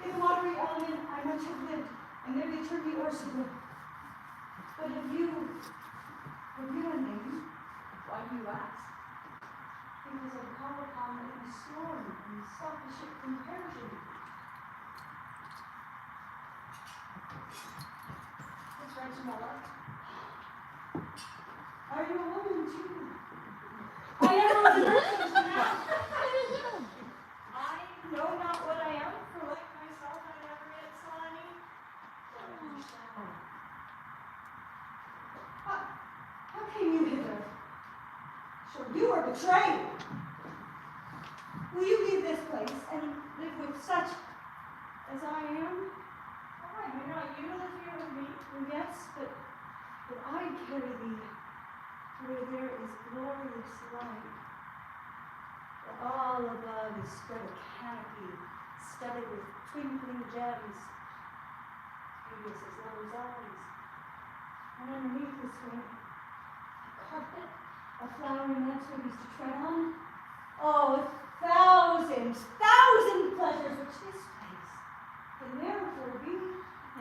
In the watery element I much have lived, and there they turn me Ursula. But have you a name? Why do you ask? Because I've come upon a storm and stopped the ship from perishing. It's right tomorrow. Are you a woman too? I never was a person until now. I know not what I am, for like myself I never yet saw any. came you hither? Sure, you were betrayed. Will you leave this place and live with such as I am? Why, may not you live here with me? Yes, but I carry thee to where there is glorious light. For all above is spread a canopy studded with twinkling gems, beauteous as lovers' eyes. And underneath this ring, a carpet of flowering nectaries to tread on. Oh, thousand pleasures which this place can therefore be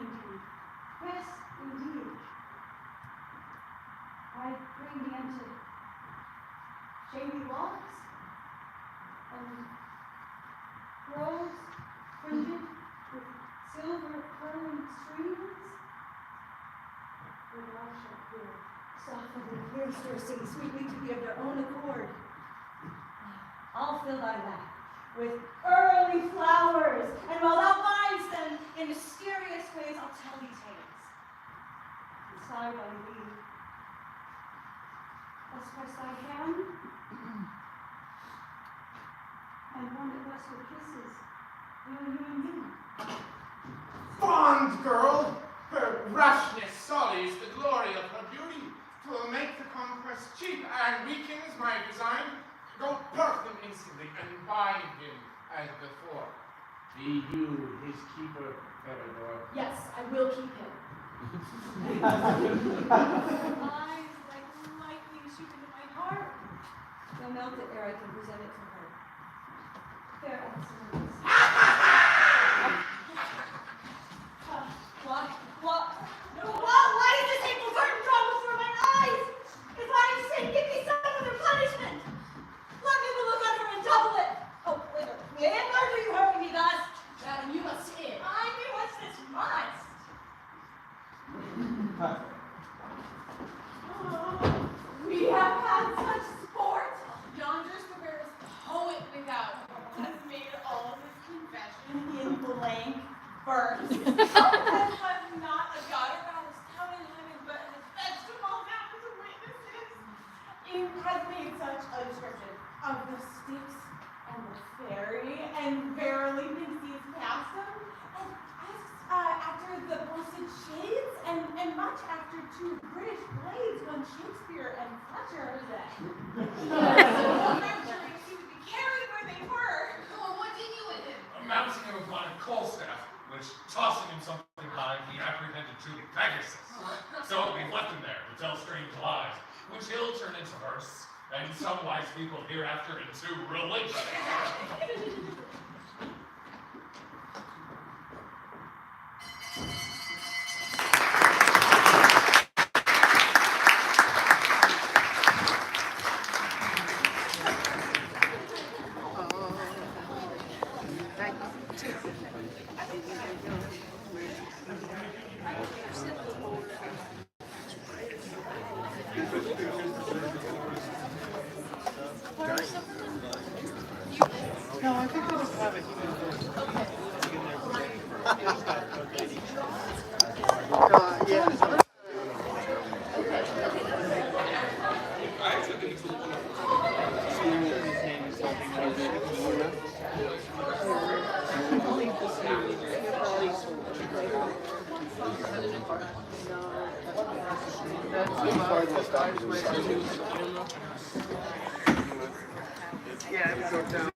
indeed. Yes, indeed. I bring thee unto shady walks and groves fringed with silver curling streams, where thou shalt hear softly clear sing sweetly to thee of their own accord. I'll fill thy lap with early flowers, and while thou findest them in mysterious ways, I'll tell thee tales. And sigh by thee, let's press thy hand, and one that bless with kisses, you and me. Fond girl, her rashness sullies the glory of her beauty. 'Twill make the conquest cheap, and weakens my design. Go birth him instantly, and bind him as before. Be you his keeper, Peridor. Yes, I will keep him. Eyes like lightning shoot into my heart. No melt it ere I can present it to her. Fair excellence. Why is this hateful curtain drawn before my eyes? If I have sinned, give me some other punishment. Let me look on her and double it. Oh, whither do you hurry me thus? Madam, you must in. I knew what this must. Oh, we have had such sport. Yonder's the rarest poet without has made all his confession. In blank verse. That was not a god or God was telling women, but his vegetable mountains of witnesses. He has made such a description of the Styx and the fairy, and verily thinks he has passed them, and asks after the blessed shades, and much after two British blades, one Shakespeare and Fletcher. I'm sure he would be carried where they were. Oh, what did you with him? Mounting him upon a coal staff, which, tossing him something high, he apprehended to be Pegasus. So we left him there to tell strange lies, which he'll turn into verse, and some wise people hereafter into religion. No, I think I'll just have it. Yeah. Yeah, it goes down.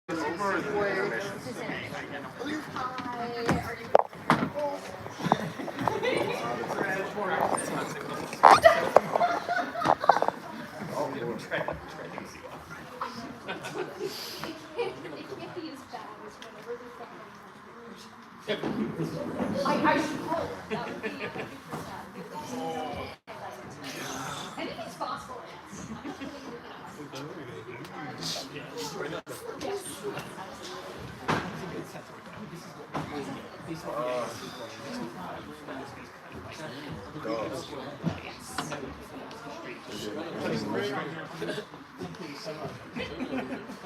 I should hope that would be 50%. Anything's possible.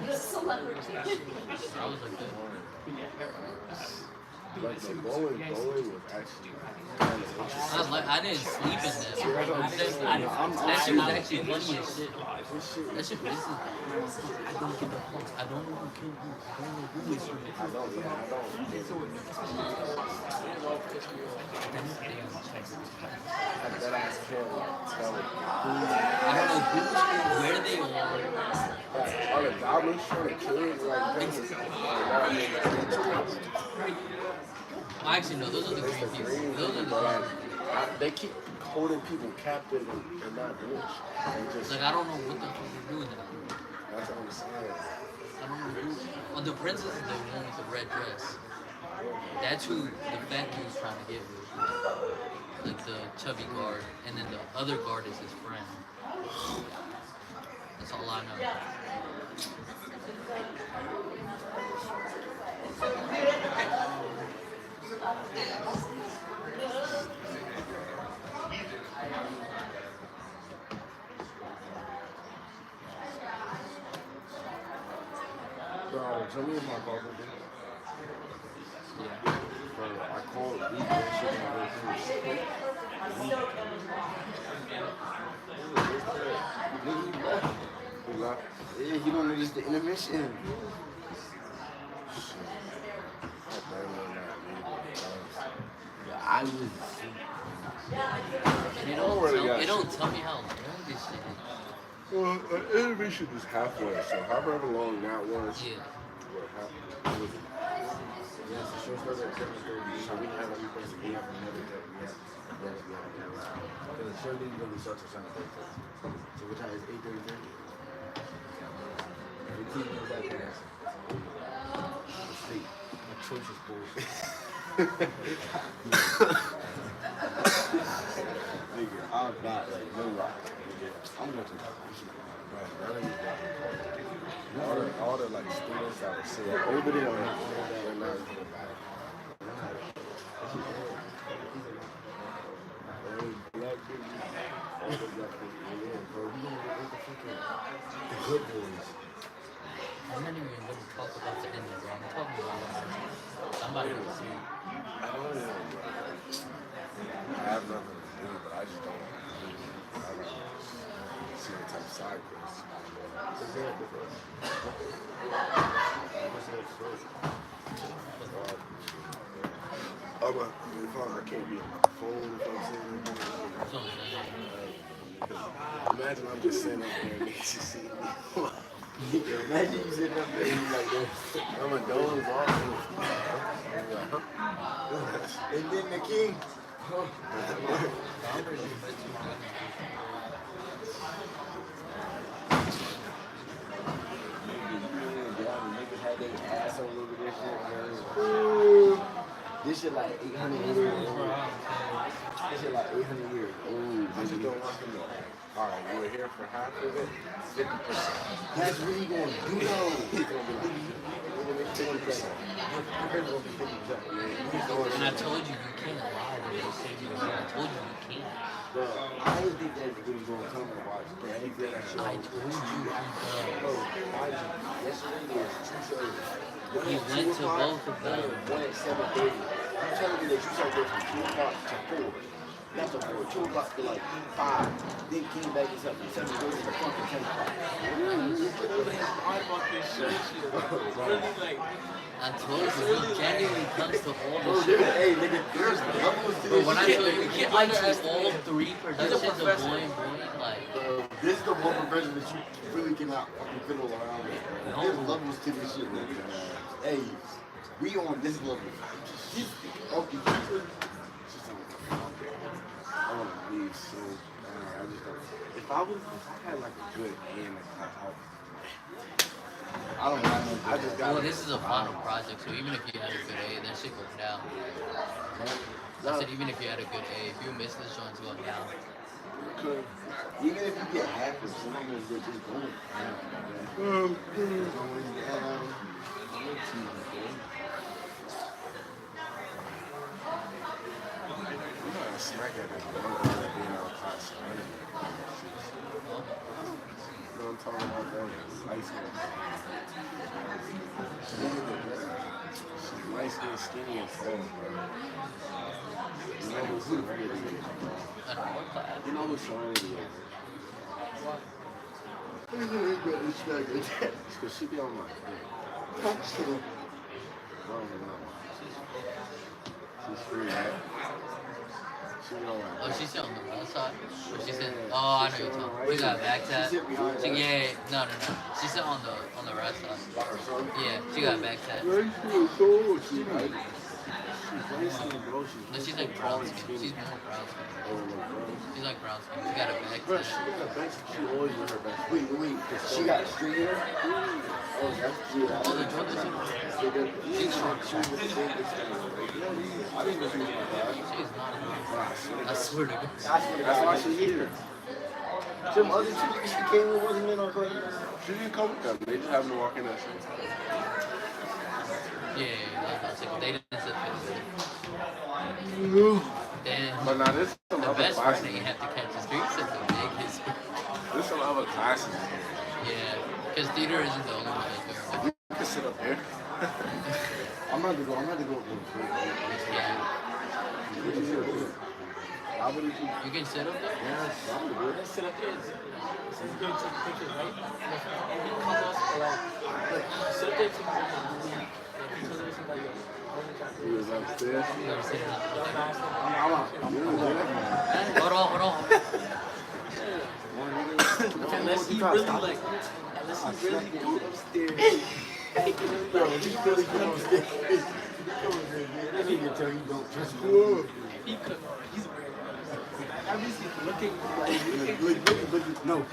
The celebrity. Like the bowling was actually kind of interesting. I didn't sleep in that. See, that's what I'm saying. That shit was actually funny as shit. That shit pisses me. I don't give a fuck. I don't know who killed who. I don't know who is who. I don't. That I can't tell it. I don't know who, where they are. Are the goblins trying to kill it? Actually, no, those are the green people. Those are the they keep holding people captive and not doing shit. like, I don't know what the fuck they're doing now. That's what I'm saying. I don't know who. Oh, the princess is the one with the red dress. That's who the fat dude's trying to get with. Like the chubby guard. And then the other guard is his friend. That's all I know. Bro, tell me if my father did. Yeah. Bro, I called week that shit and go through. He left. Yeah, he don't notice the intermission. I was. It don't tell me how long this shit is. Well, an intermission is halfway, so however long that was. Yeah. What happened? Yeah, the show started at 7:30, so we have everything to be up another day. Because the show didn't really start till 7:30. So what time is 8:30? We keep going back there. Sleep. Atrocious bullshit. Nigga, I'm not like no rock. I'm going to All the like students that were sitting, everybody that went they're not even back. Black people, all the black people, yeah, bro. You know what the fucking the good boys. I'm not even going to talk about the ending, bro. I'm talking about somebody who see. I don't know, bro. I have nothing to do, but I just don't. I don't see the type of side quest. Is that different? I can't be on my phone if I'm saying anything. Imagine I'm just sitting up there and niggas just see me. imagine you sitting up there and you like this. I'm a doze off. And then the king. Niggas had their ass all over this shit, man. This shit like 800 years old. This shit like 800 years old. I just don't want to know. Alright, you were here for half of it, 50%. That's what he gonna do though. He's gonna be like, And I told you can't lie when you say you I told you can't. Bro, I didn't think that was gonna come and watch. Bro, I told you bro, yesterday there was 2 shows. One He at went 2 to o'clock, both of them. One at 7:30. I'm telling you that you saw there from 2 o'clock to 4. That's a 4, 2 o'clock to like 5. Then came back and something 7:30 to fucking 10 o'clock. I told you, he genuinely comes to all the shit. Hey, nigga, there's levels to But this when I shit. tell you, we get like all 3 productions of Boy and Boy, like, This is the one profession that you really cannot fucking fiddle around with. No. There's levels to this shit, nigga. Hey, we on this level. Okay, I want to leave soon. I just don't. If I had like a good aim in class, I don't know. I just got. well, this is a final project, so even if you had a good A, that shit goes down. I said even if you had a good A, if you miss this joint's going down. even if you get half of something, you're just going down. Going down. Smack at it. I'm going to be in our class. You know what I'm talking about? That light skin. Light skin skinny as fuck, bro. You know who Serenity is, bro? You know who Serenity is? Because she be on my dick. She's free, right? She be on my Oh, she's on the right side? Or she's in, oh, I know you're talking about. She got a back tat. Yeah, no. She's on the right side. Yeah, she got a back tat. No, she's like brown skin. She's more brown skin. She's like brown skin. She got a back Bro, tat. she got a back. She always wear her back. Wait. She got straight hair? Oh, that's cute. Oh, the Jordan She's short. She was the same extent. I didn't know she was my dad. She's not. I swear to God. That's why she's here. Some other two niggas she came with wasn't in our class. She didn't come with them. They just happened to walk in that same time. Yeah, they didn't sit there. Then But now this some the other best part classes. they have to catch the streets at the biggest. There's some other classes. Yeah, because theater isn't the only one that's there. You can sit up here. I'm not to go. Yeah. You can sit up there? Yes, I'm good. Let's sit up there. So you're going to take pictures, right? He comes up, like, sit up there to He was upstairs. Hold on. unless he really like, unless he really go upstairs. Bro, he really come upstairs. That nigga tell you don't trust me. He could, he's weird. I'm just looking Look, no, you.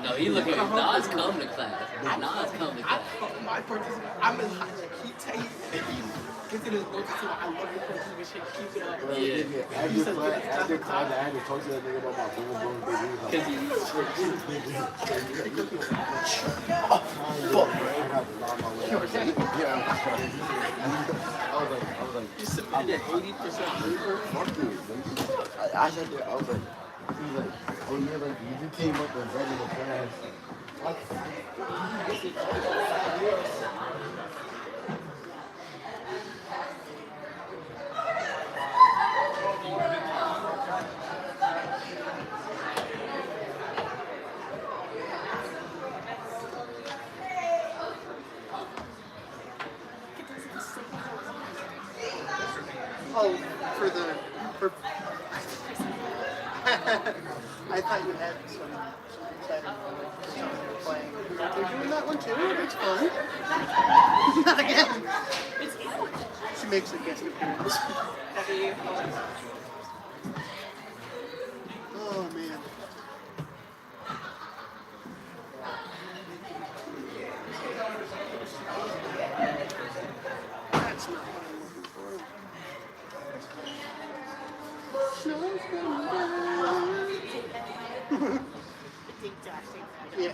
No, he looking at Nas come to class. Nas come to class. my participant, I'm in hot. He tell you, he gets in his notes to I love your participation. Keep it up. Yeah. After class, I had to talk to that nigga about my boom baby. Because he's I was like, You submitted an 80% paper. fuck you. I said that, I was like, he was like, oh yeah, like you came up and read in the class. Oh, for I thought you had some exciting stuff you were playing. You're doing that one too? It's fun. Not again. She makes a guest appearance. Oh man. That's not what I'm looking for. Yeah.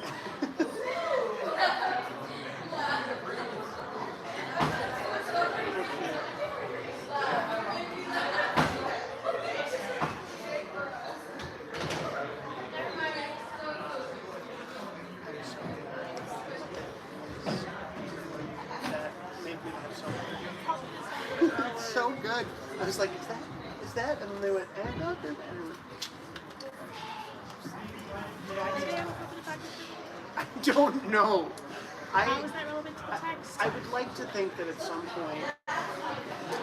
It's so good. I was like, is that? And then they went, and up, and I don't know. How is that relevant to the text? I would like to think that at some point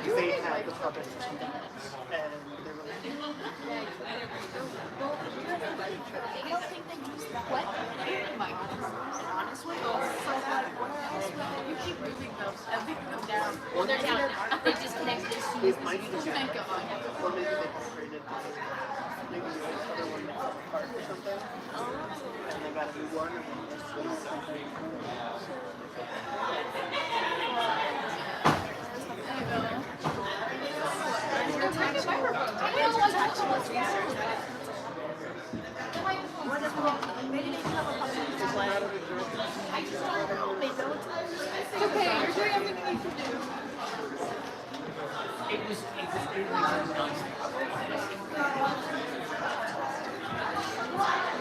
they had the puppet for something else, and they were like, I don't think they use that. What? Honestly? So like, what else? You keep moving those. Moving them down. Well, they're down. They disconnected as soon as it might be this. Thank God. or maybe they upgraded maybe the other one that fell apart or something, and they got a new one, and then this was It's okay, you're doing everything you can do. It was nice.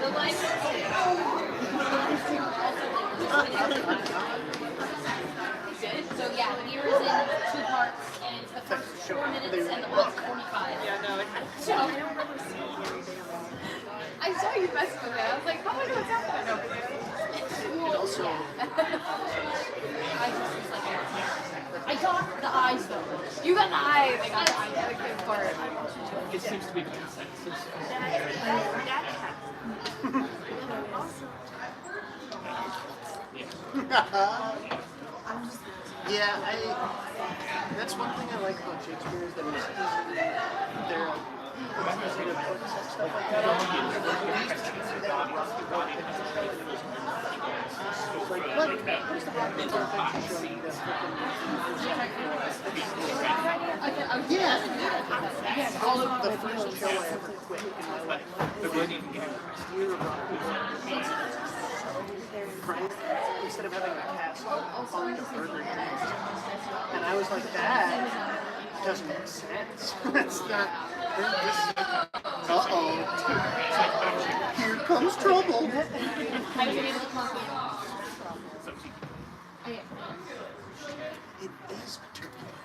The lights So Yeah, Lear is in 2 parts, and it's the first 4 minutes and the last 45. Yeah, no, So, I saw you messing with it. I was like, oh my god, what's happening? and also, I got the eyes though. You got the eyes. I got the eyes. That's a good part. It seems to be consensus. yeah, that's one thing I like about Shakespeare is that it's easy, they're easy to put stuff like that on. Like, what's the Black Panther show me that's yeah, all of the first show I ever quit in my life. Right? Instead of having a cast on the burger joint. And I was like, that doesn't make sense. That's not. Uh-oh. Here comes trouble. It is turbulent.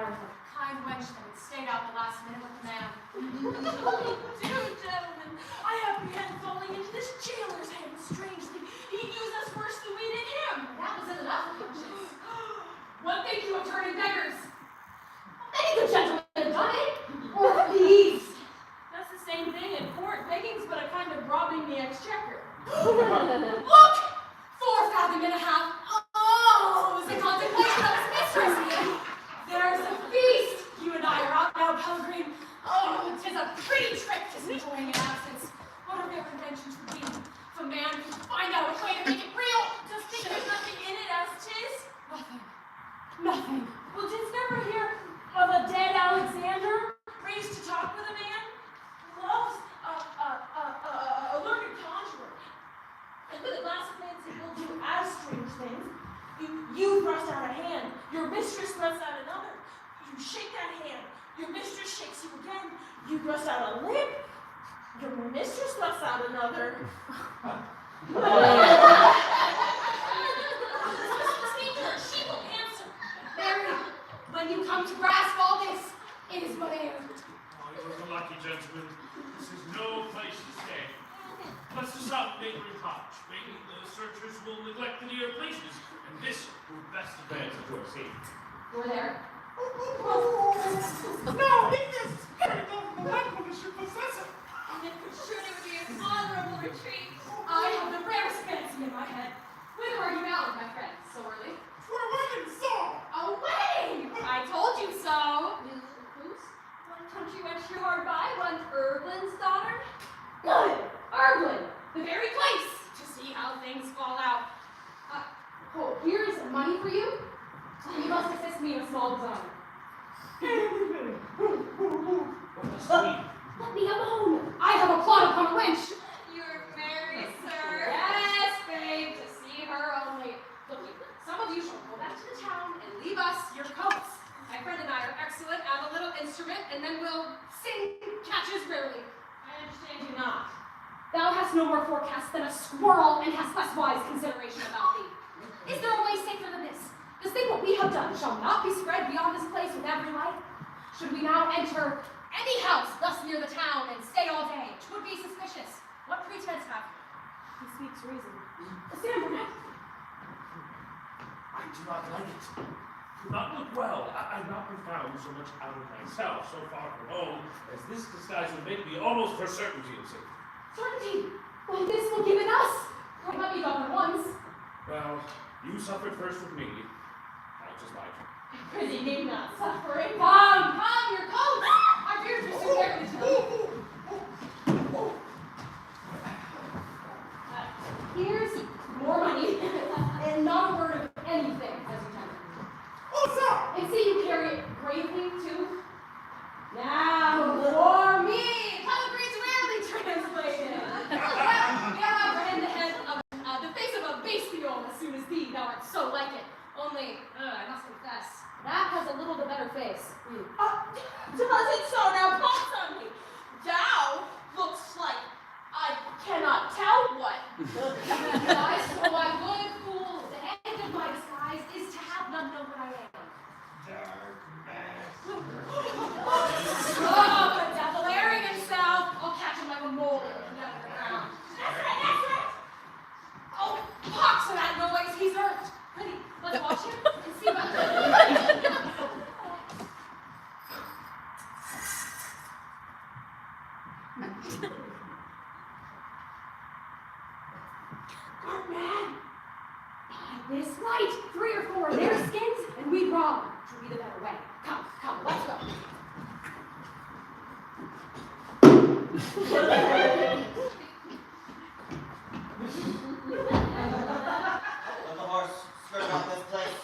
daughter, the kind wench that had stayed out the last minute with the man. Do, gentlemen, I apprehend falling into this jailer's hands strangely. He'd use us worse than we did him. That wasn't enough, conscience. What think you of turning beggars? Many good gentlemen have done it. Or thieves. That's the same thing in court. Begging's but a kind of robbing the exchequer. Look! 4 fathom and a half. Oh, the contemplation of his mistress. There's a feast. You and I are out now, Pellegrin. Oh, 'tis a pretty trick, 'tis enjoying in absence. What a rare invention to be. If a man can find out a way to make it real, just think there's nothing in it as 'tis. Nothing. Nothing. Well, didst never hear of a dead Alexander raised to talk with a man? Loves a learned conjurer. And with a glass of fancy will do as strange things. You thrust out a hand, your mistress thrusts out another. You shake that hand, your mistress shakes you again. You thrust out a lip, your mistress thrusts out another. Speak to her, she will answer. Mary, when you come to grasp all this, it is but air. Oh, you're a lucky gentleman. This is no place to stay. Let's just out neighboring cottage. Maybe the searchers will neglect the near places, and this will best advance of your safety. You're there? No, it is very delightful to should possess it. And it could surely would be an honorable retreat. I have the rarest fancy in my head. Whither are you bound, my friend, so early? For a wedding song. A wedding! I told you so. Whose? One country wench here hard by, one Erglin's daughter. Good! Erglin! The very place to see how things fall out. Here is money for you. You must assist me in a small design. Let me alone. I have a plot upon a wench. You're married, sir. Yes, babe, to see her only. Look, some of you shall go back to the town and leave us your coats. My friend and I are excellent at a little instrument, and then we'll sing catches rarely. I understand you not. Thou hast no more forecast than a squirrel, and hast less wise consideration about thee. Is there a way safer than this? This thing what we have done shall not be spread beyond this place with every light. Should we now enter any house thus near the town and stay all day, 'twould be suspicious. What pretense have you? He speaks reason. Stand for that. I do not like it. Do not look well. I've not been found so much out of myself, so far from home, as this disguise would make me almost for certainty of safety. Certainty? Why, this will give it us. What about you done once? Well, you suffered first with me. Now it is my turn. Prithee, need not suffering. Come, your coat. Our dears will soon carry to them. Here's more money, and not a word of anything as you tell me. Oh, sir. And see you carry it gravely, too. Now, for me, Pellegrin's rarely translated. Ere apprehend the head of the face of a bestiole as soon as thee, thou art so like it. Only, I must confess, that has a little the better face. Does it so? Now pox on me. Thou looks like I cannot tell what. Why, so I would, fool. The end of my disguise is to have none know what I am. Oh, the devil airing himself. I'll catch him like a mole down the ground. That's right. Oh, pox for that noise. He's hurt. Pretty. Let's watch him and see about that. Our man. By this light, 3 or 4 of their skins, and we'd rob them. Should be the better way. Come, let's go. Let the horse skirt out this place.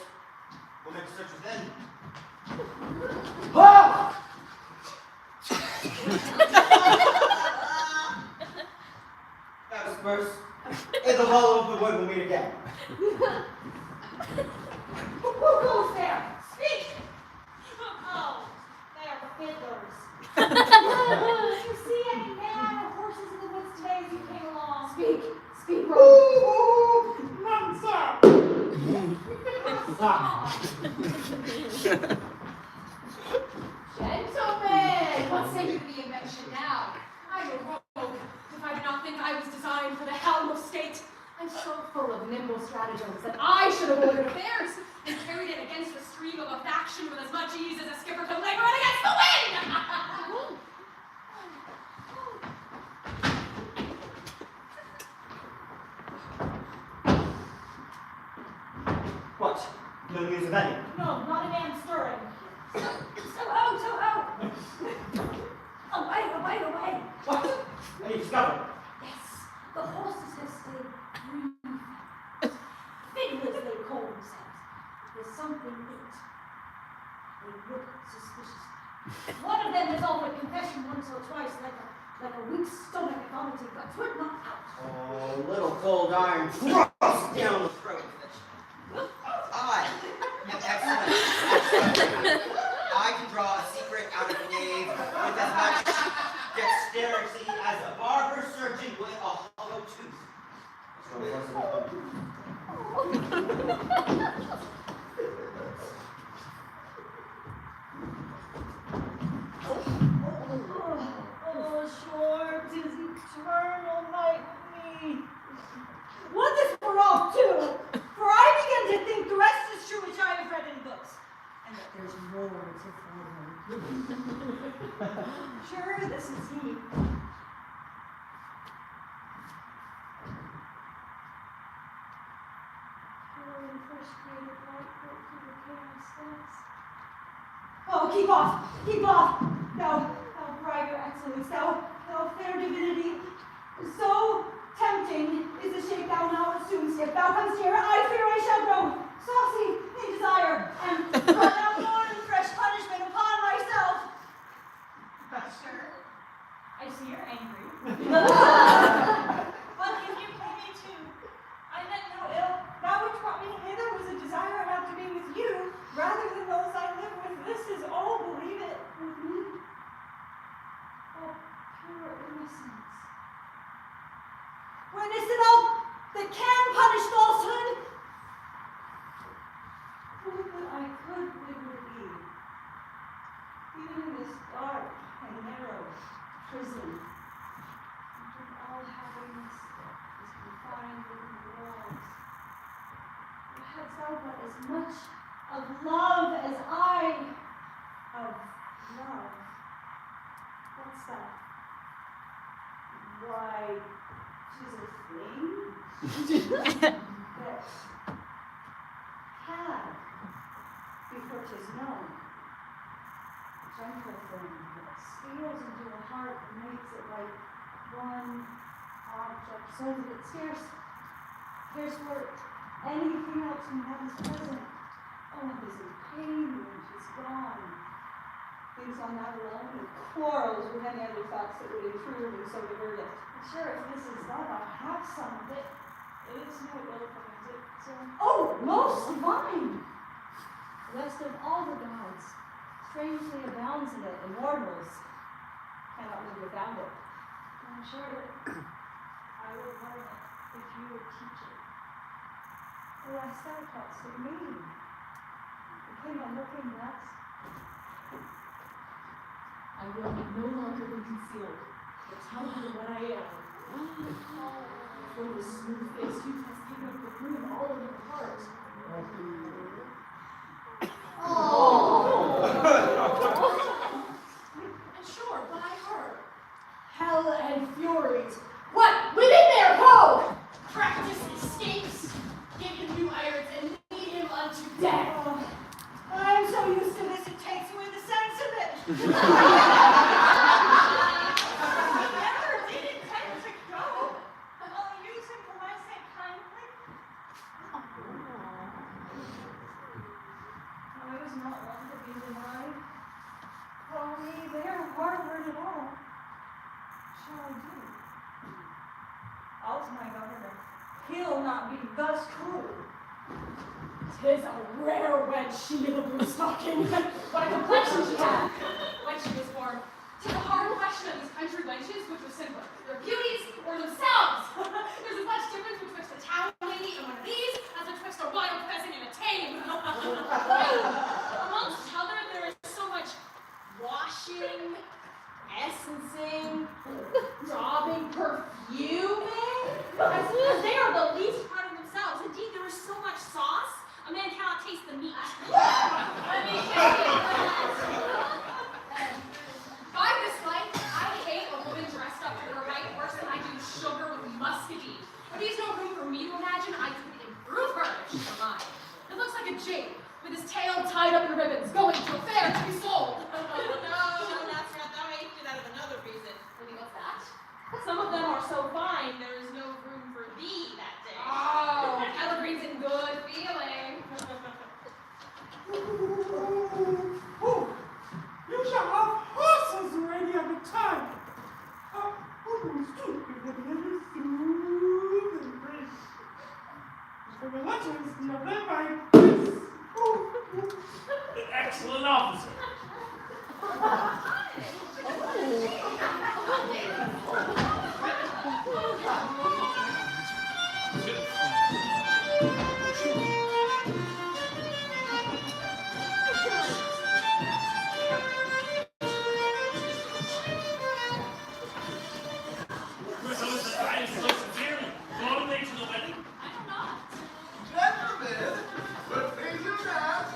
We'll make a search within. Now disperse. In the hollow of the wood we'll meet again. Who goes there? Speak! Oh, they are fiddlers. Did you see any man or horses in the woods today as you came along? Speak, Roman. None, sir. say you the invention now. I'm a rogue. If I did not think I was designed for the helm of state, I'm so full of nimble stratagems that I should have ordered affairs and carried it against the stream of a faction with as much ease as a skipper could labor it against the wind! What? No news of any? No, not a man stirring. So-ho! Away! What? Any discovery? Yes, the horses have stayed really fat. Fiddlers, they call themselves. There's something in it. They look suspicious. One of them has offered confession once or twice, like a weak stomach vomiting, but 'twould not out. Oh, little cold iron thrust down the throat of it. I am excellent. I can draw a secret out of a knave with as much dexterity as a barber surgeon would a hollow tooth. Oh, sure, 'tis eternal night with me. What this we're off to? For I begin to think the rest is true which I have read in books, and that there's more to follow. Sure, this is he. Oh, keep off! Thou bribe, your excellence, thou fair divinity. So tempting is the shape thou now assumes. If thou comest here, I fear I shall grow saucy in desire, and run out more and fresh punishment upon myself. Sure, I see you're angry. But if you pay me too, I meant no ill. That which brought me hither was a desire I have to be with you, rather than those I live with. This is all, believe it, with me. Oh, pure innocence. Witness it all that can punish falsehood. Would that I could live with you, even in this dark and narrow prison. And all happiness is confined within the walls. Hadst thou but as much of love as I of love. What's that? Why, 'tis a thing that can, before 'tis known. A gentle thing that steals into a heart and makes it like one object, so that it scarce cares for anything else when that is present. Oh, it is in pain when she's gone. Thinks on that alone and quarrels with any other thoughts that would intrude and so divert it. Sure, if this is love, I have some of it. It is no ill from it. Oh, most divine! The rest of all the gods strangely abounds in it, and mortals cannot live without it. I'm sure that I would learn it if you would teach it. Alas, thou taught it me. It came on looking thus. I will no longer be concealed, but tell you what I am. For the smooth face youth has taken up the room all in your heart. And sure, why her? Hell and furies. What? Within there, ho! Practice escapes. Give him new irons and lead him unto death. Oh, I'm so used to this, it takes away the sense of it. He never did intend to go. I'll use him for my sake kindly. I was not one to be denied. Call me there, hard-word at all. Shall I do? I'll to my governor. He'll not be thus cruel. 'Tis a rare wench, she of a blue stocking. What a complexion she had when she was born. 'Tis a hard question of these country wenches, which was simpler, their beauties or themselves. There's as much difference betwixt a town lady and one of these as betwixt a wild pheasant and a tame. Amongst other, there is so much washing licensing, daubing, perfuming. As soon as they are the least part of themselves. Indeed, there is so much sauce, a man cannot taste the meat. Let me tell you. By this light, I hate a woman dressed up to her right worse than I do sugar with muscadine. But there's no room for me to imagine I could improve her if she's mine. It looks like a jade with his tail tied up in ribbons going to a fair to be sold. No, that's not. That makes it out of another reason. Really, what's that? Some of them are so fine, there is no room for thee that day. Oh, Pellegrin's in good feeling. Oh, you shall have horses ready at the time. Excellent officer. Gentlemen, but please do not.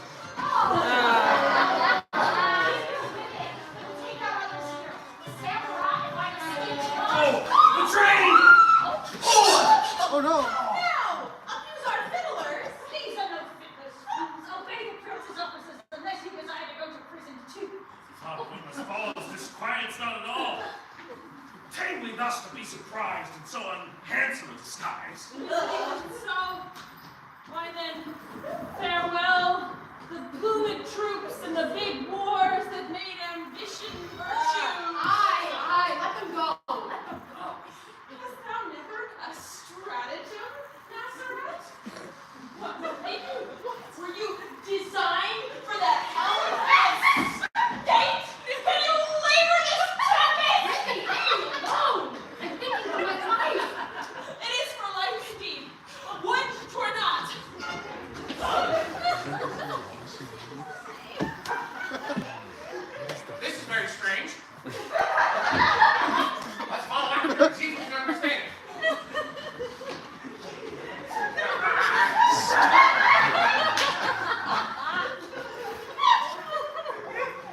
Oh no! Now, abuse our fiddlers. These are no fiddlers. Obey the prince's officers unless you desire to go to prison too. Goodness falls, disquiets not at all. Tamely thus to be surprised in so unhandsome a disguise. So, why then, farewell, the blooming troops and the big wars that made ambition virtue. Aye, let them go. Hast thou never a stratagem, Nazareth? What, were you designed for that hell date? Can you labor this jacket? Leave me alone. I'm thinking of my life. It is for life indeed. Would 'twere not. This is very strange. Let's follow after and see if we can understand.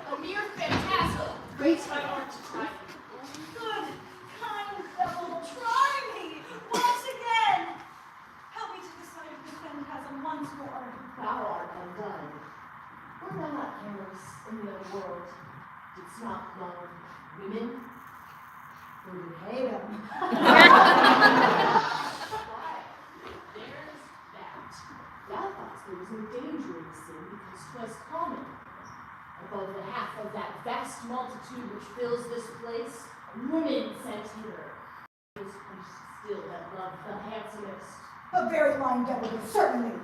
A mere phantasm. Breaks my heart to try. Good, kind devil, try me once again. Help me to decide if this phantasm once more. Thou art undone. Were thou not careless in the old world? Didst not love women? Or you hate them? Why? There's that. Thou thought'st there was no danger in sin because 'twas common. Above the half of that vast multitude which fills this place, women sent hither. Those who still that love the handsomest. A very lying devil, certainly.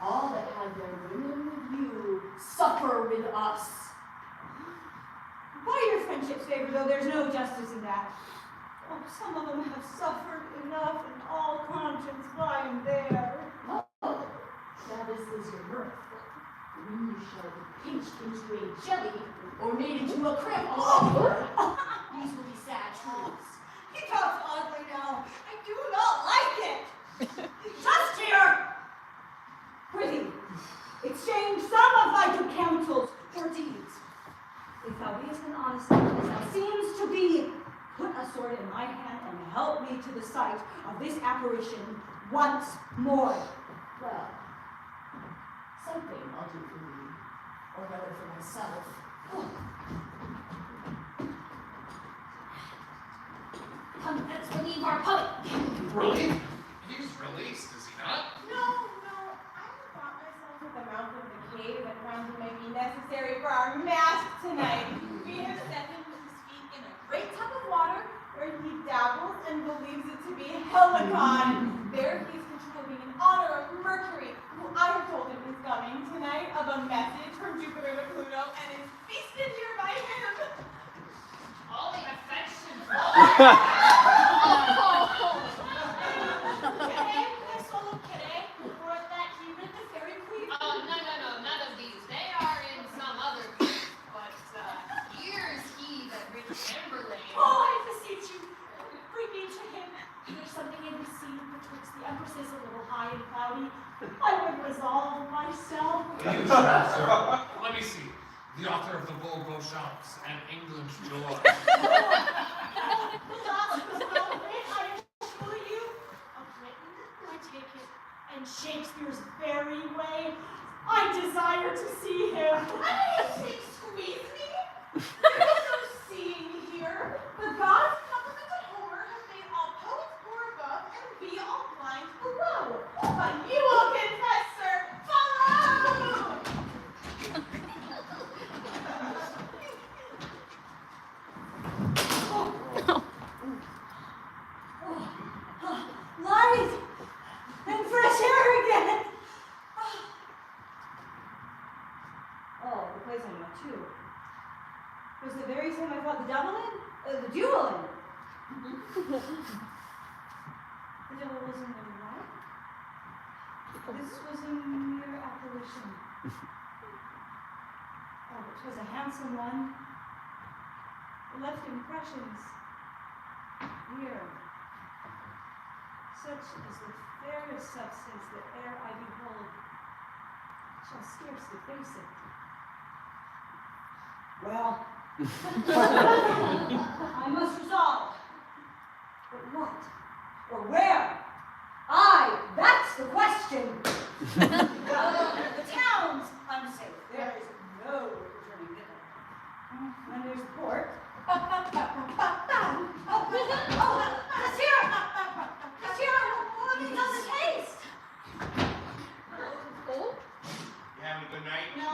All that have their women with you suffer with us. By your friendship's favor, though, there's no justice in that. Oh, some of them have suffered enough in all conscience by and there. Oh, now this is your mirth. When you shall be pinched into a jelly or made into a crumble. These will be sad truths. He talks oddly now. I do not like it. Just here. Prithee, exchange some of thy good counsels for deeds. If thou beest an honest man, as thou seems to be, put a sword in my hand and help me to the sight of this apparition once more. Well, something I'll do for thee, or rather for myself. Come, let's relieve our poet. Relief? He's released, is he not? No, I thought myself at the mouth of the cave that rounds may be necessary for our mask tonight. We have set him to his feet in a great tub of water where he dabbles and believes it to be Helicon. There he is contribing in honor of Mercury, who I have told him is coming tonight of a message from Jupiter to Pluto and is feasted here by him. All the affection. No, none of these. They are in some other group. But here's he that rich Chamberlain myself. You shall, sir. Let me see. The author of the Volvo Shops and England's Joy. I take it, and Shakespeare's very way. I desire to see him. Squeeze me? There's no seeing here. The gods complimented Homer have made all poets poor above and we all blind below. But you will confess, sir. Follow! Light and fresh air again. Oh, the place I know too. It was the very same I fought the devil in? The duel in. The devil wasn't a right? This was a mere apparition. Oh, but 'twas a handsome one. It left impressions here. Such as the fairest substance that ere I behold shall scarcely face it. Well, I must resolve. But what? Or where? That's the question. The town's unsafe. There is no returning thither. And there's the port. Let me tell the taste. You having a good night? No.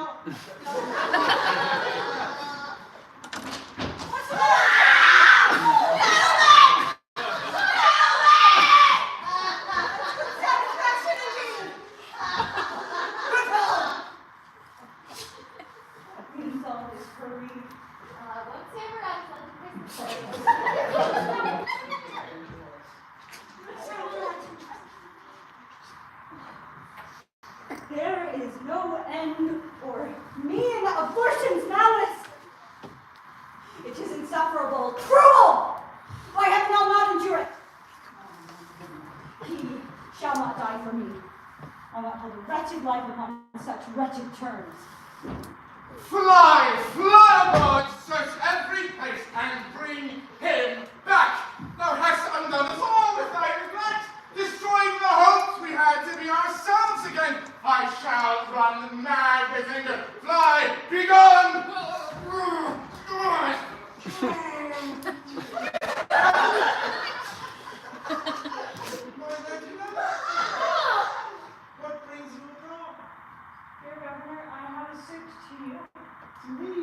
There is no end or mean of fortune's malice. It is insufferable, cruel. By heaven, I'll not endure it. He shall not die for me. I'll not hold a wretched life upon such wretched terms. Fly, fly abroad, search every place, and bring him back. Thou hast undone us all with thy neglect, destroying the hopes we had to be ourselves again. I shall run mad with anger. Fly, be gone! What brings you abroad? Dear Governor, I have a suit to you. To me,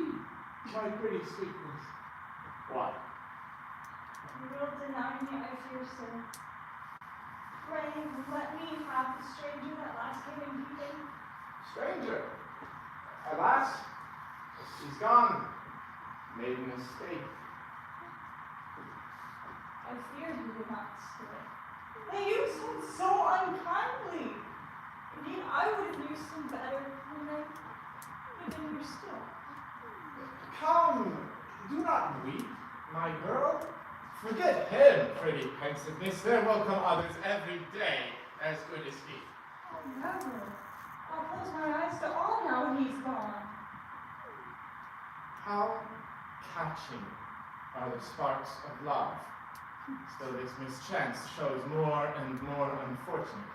my pretty sweetness. What? You will deny me, I fear, sir. Pray, let me have the stranger that last came in keeping. Stranger? Alas, she's gone. Made a mistake. I feared you would not stay. They used him so unkindly. Indeed, I would have used him better when they lived in your still. Come, do not weep, my girl. Forget him, pretty pensiveness. There will come others every day as good as he. Oh, never. I'll close my eyes to all now when he's gone. How catching are the sparks of love. Still, this mischance shows more and more unfortunate.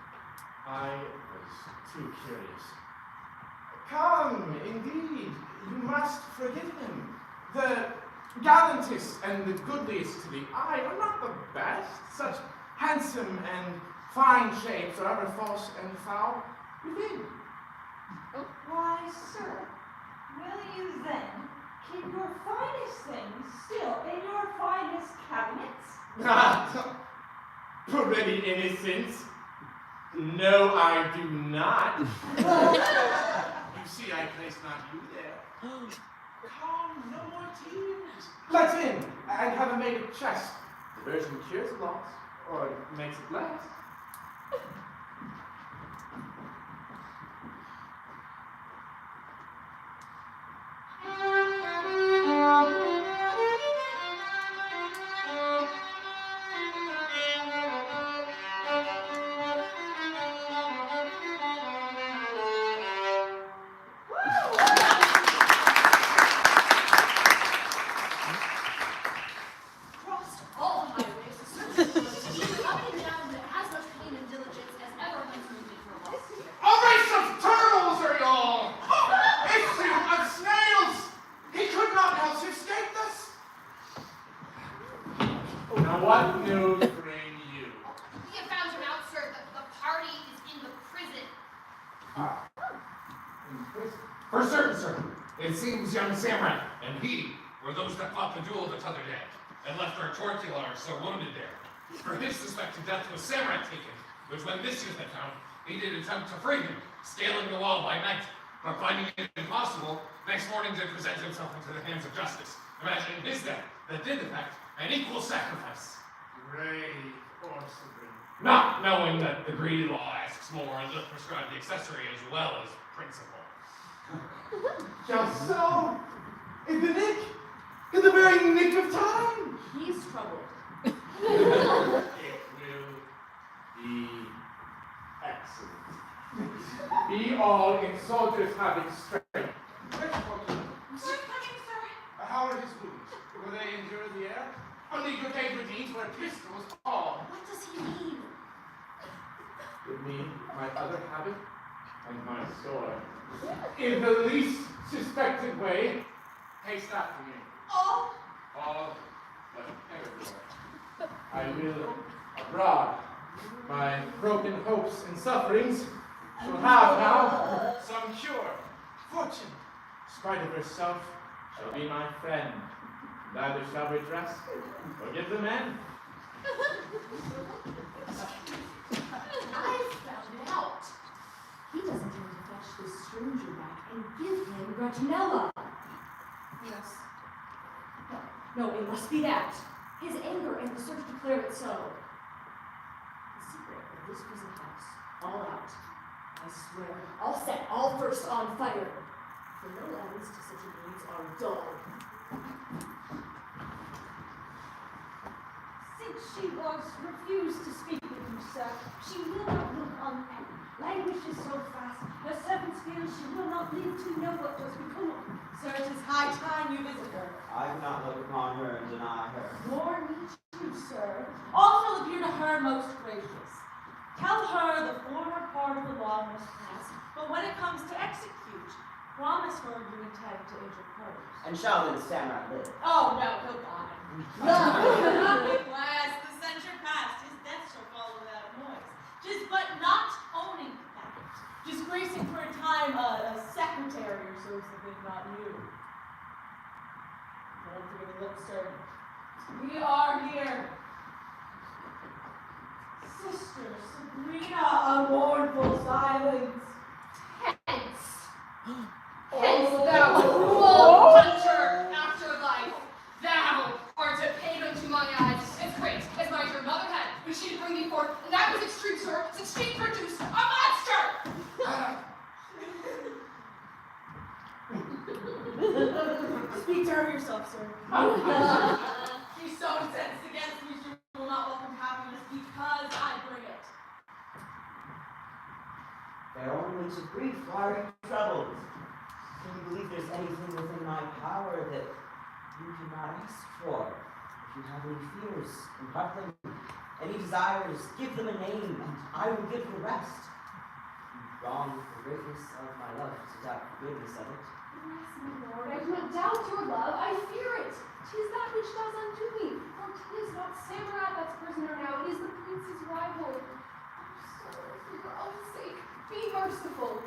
I was too curious. Come, indeed, you must forgive him. The gallantest and the goodliest to the eye are not the best. Such handsome and fine shapes are ever false and foul within. Why, sir, will you then keep your finest things still in your finest cabinets? Pretty innocent. No, I do not. You see, I place not you there. Come, no more tears. Let's in and have a made of chest. Diversion cures the loss, or makes it last. And what news bring you? We have found him out, sir. The party is in the prison. Ah, in prison. For certain, sir. It seems young Samurai and he were those that fought the duel the t'other day and left our tortilla so wounded there. For his suspected death was Samurai taken, which when this youth had found, he did attempt to free him, scaling the wall by night. But finding it impossible, next morning did present himself into the hands of justice, imagining his death that did effect an equal sacrifice. Brave Orson. Not knowing that the greedy law asks more and doth prescribe the accessory as well as principal. Just so, in the nick, in the very nick of time. He's troubled. It will be excellent. Be all in soldiers having strength. Where's Fortune? Sir, coming, sir. How are his wounds? Were they injured in the air? Only your favorite needs were pistols, all. What does he mean? Give me my other habit and my sword. In the least suspected way, haste after me. All? All but everywhere. I will abroad. My broken hopes and sufferings shall have now some cure. Fortune, spite of herself, shall be my friend. Neither shall redress, forgive the men. I found it out. He doesn't want to fetch this stranger back and give him Gretchenella. Yes. No, it must be that. His anger and the search declare it so. The secret of this prison house, all out. I swear, I'll set all first on fire. The no ends to such a means are dull. Since she was refused to speak with you, sir, she will not look on and language is so fast. Her servants feel she will not live to know what does become of her. Sir, it is high time you visit her. I cannot look upon her and deny her. Nor need you, sir. All shall appear to her most gracious. Tell her the former part of the law must pass, but when it comes to execute, promise her you intend to interpose. And shall then Samurai live? Oh, no, he'll die. Alas, the censure passed, his death shall follow without noise. 'Tis but not owning the fact, disgracing for a time a secretary or so, if not you. Don't forget to look, sir. We are here. Sister Sabrina, a mournful silence. Hence! Hence, thou cruel puncher after life! Thou art a pagan to my eyes, as great as my dear mother had when she did bring me forth, and that was extreme, sir, since she produced a monster! Speak to her yourself, sir. She's so incensed against me, she will not welcome happiness because I bring it. Fair ornaments of grief, why are you troubled? Do you believe there's anything within my power that you cannot ask for? If you have any fears, impart them. Any desires, give them a name, and I will give the rest. You wrong the greatness of my love to doubt the goodness of it. Yes, my lord, I do not doubt your love, I fear it. 'Tis that which does undo me, for 'tis not Samurai that's prisoner now, it is the prince's rival. Oh, sir, for your own sake, be merciful.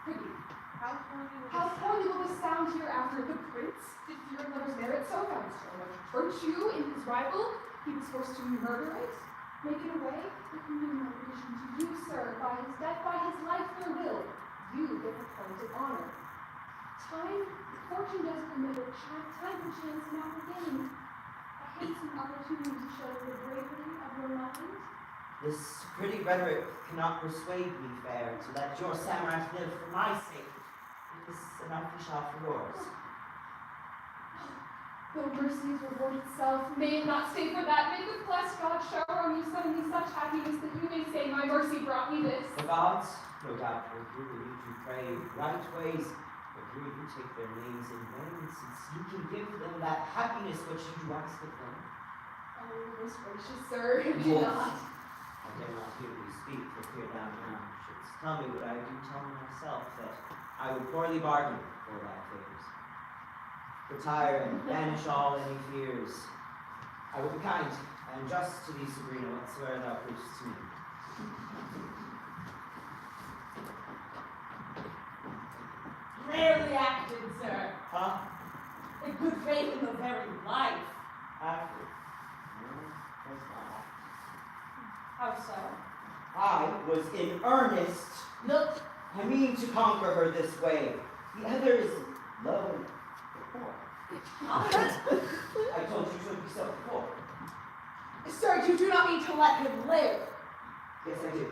Prithee, how poor you will sound hereafter. The prince did fear another's merit, so found so much virtue in his rival, he was forced to murder it, make it away. But knew no relation to you, sir, by his death, by his life, there will. You get the point of honor. Fortune does permit it, time and chance now again. A handsome opportunity to show the bravery of your mind. This pretty rhetoric cannot persuade me, fair, to let your samurai live for my sake. It is enough we shall for yours. Though mercy is reward itself, may it not stay for that. May the blessed God shower on you suddenly such happiness that you may say, my mercy brought me this. The gods, no doubt, will hear you to pray right ways, but here you take their names in vain, since you can give them that happiness which you do ask of them. Oh, most gracious sir, do not. I dare not hear you speak, for fear thou now shouldst tell me what I do tell myself, that I would poorly bargain for thy favors. Retire and banish all any fears. I will be kind and just to thee, Sabrina, whatsoever thou preachest to me. Rarely acted, sir. Huh? A good faith in the very life. Acted? No, that's not. How so? I was in earnest. Look, I mean to conquer her this way. The other is low and poor. I told you to be so before. sir, you do not mean to let him live. Yes, I do.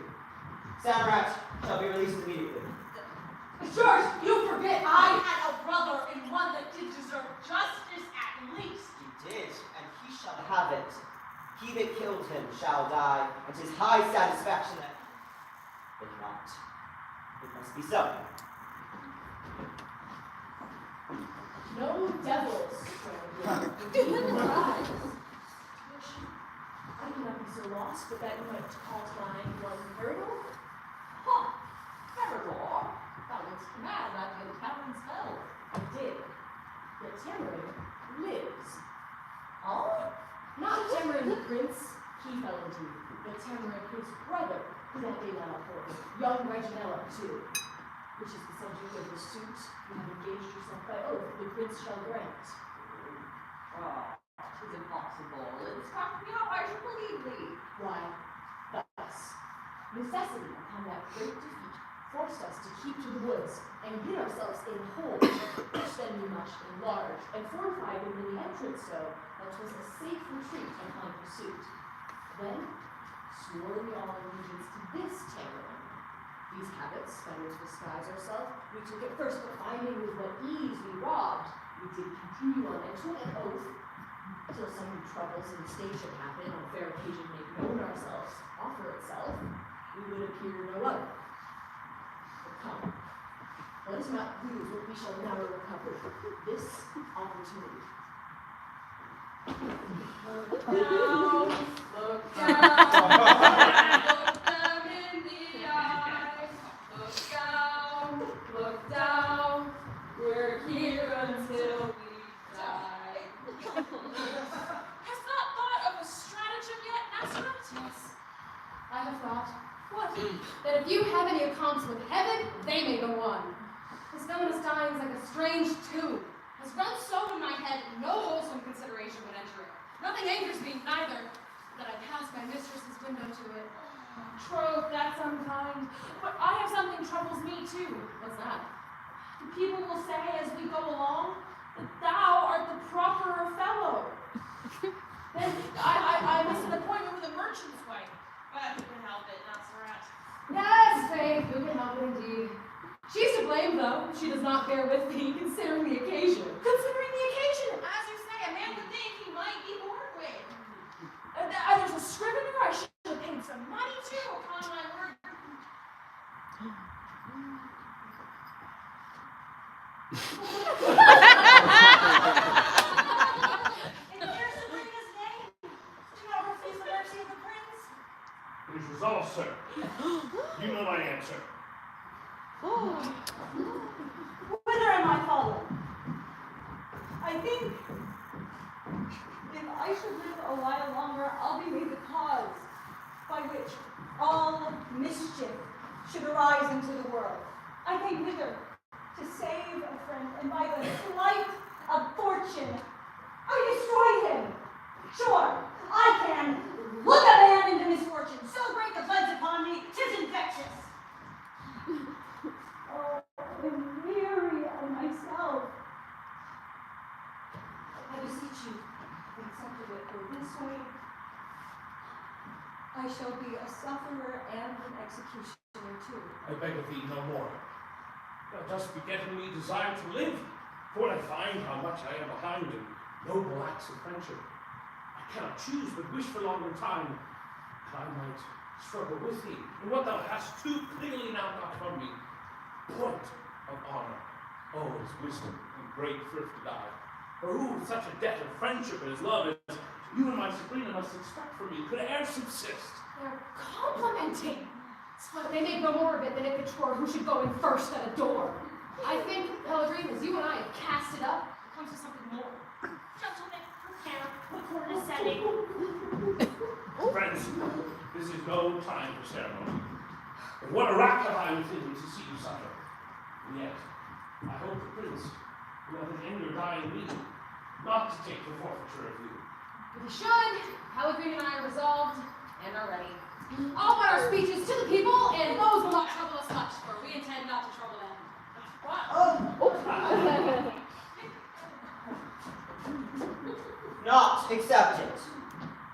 Samrat shall be released immediately. George, you forget I had a brother and one that did deserve justice at least. He did, and he shall have it. He that killed him shall die, and 'tis high satisfaction that, if not, it must be so. No devils, stranger, redeem your eyes. Which, I cannot be so lost, but that you might call to mind one hurdle. Huh, Theodore, thou wouldst command that the tavern's held. I did. Yet Tamarin lives. Oh? Not Tamarin the prince, he fell into, but Tamarin his brother, who that day went out for, young Reginella too. Which is the subject of the suit you have engaged yourself by oath the prince shall grant. Oh, 'tis impossible. It's not me how I should believe thee. Why, thus, necessity upon that great defeat forced us to keep to the woods and hid ourselves in holes, which then we much enlarged and fortified within the entrance so that 'twas a safe retreat upon pursuit. Then swore we all allegiance to this Tamarin. These habits, by which disguise ourselves, we took at first, but finding with what ease we robbed, we did continue on and took an oath, till some new troubles in the state should happen, on fair occasion make known ourselves, offer itself, we would appear no other. But come, let us not lose what we shall never recover, this opportunity. Look down, look down, look them in the eyes. Look down, we're here until we die. Hast not thought of a stratagem yet, Nazareth? Yes, I have thought. What? That if you have any accounts with heaven, they may go on. This villainous dying is like a strange tomb. Has run so in my head, no wholesome consideration would enter it. Nothing angers me, neither, that I pass my mistress's window to it. Troth, that's unkind. But I have something troubles me too. What's that? The people will say as we go along that thou art the properer fellow. Then I miss an appointment with a merchant's wife. But who can help it, Nazareth? Yes, Faith, who can help it indeed. She's to blame, though, if she does not bear with me, considering the occasion. Considering the occasion! As you say, a man would think he might be born with. There's a scrivener I should have paid some money to. Upon my word. In dear Sabrina's name, do not refuse the mercy of the prince. It is resolved, sir. You know my answer. Whither am I fallen? I think if I should live a while longer, I'll be made the cause by which all mischief should arise into the world. I came hither to save a friend, and by the sleight of fortune, I destroy him. Sure, I can look a man into misfortune. So great the plagues upon me, 'tis infectious. Oh, I'm weary of myself. I beseech you, accept of it, for this way I shall be a sufferer and an executioner too. I beg of thee no more. Thou dost beget in me desire to live, for I find how much I am behind in noble acts of friendship. I cannot choose but wish for longer time, that I might struggle with thee in what thou hast too clearly now got from me. Point of honor, always wisdom and great thrift to die. For who with such a debt of friendship and as love as you and my Sabrina must expect from me could e'er subsist? They're complimenting. But they make no more of it than if it were who should go in first at a door. I think, Pellegrin, as you and I have cast it up, it comes to something more. Gentlemen, prepare. The court is set. Friends, this is no time for ceremony. But what a rack have I within me to see you suffer. And yet, I hope the prince, who hath an end your dying need, not to take the forfeiture of you. We should. Pellegrini and I are resolved and are ready. I'll put our speeches to the people, and those will not trouble us much, for we intend not to trouble them. Not accepted.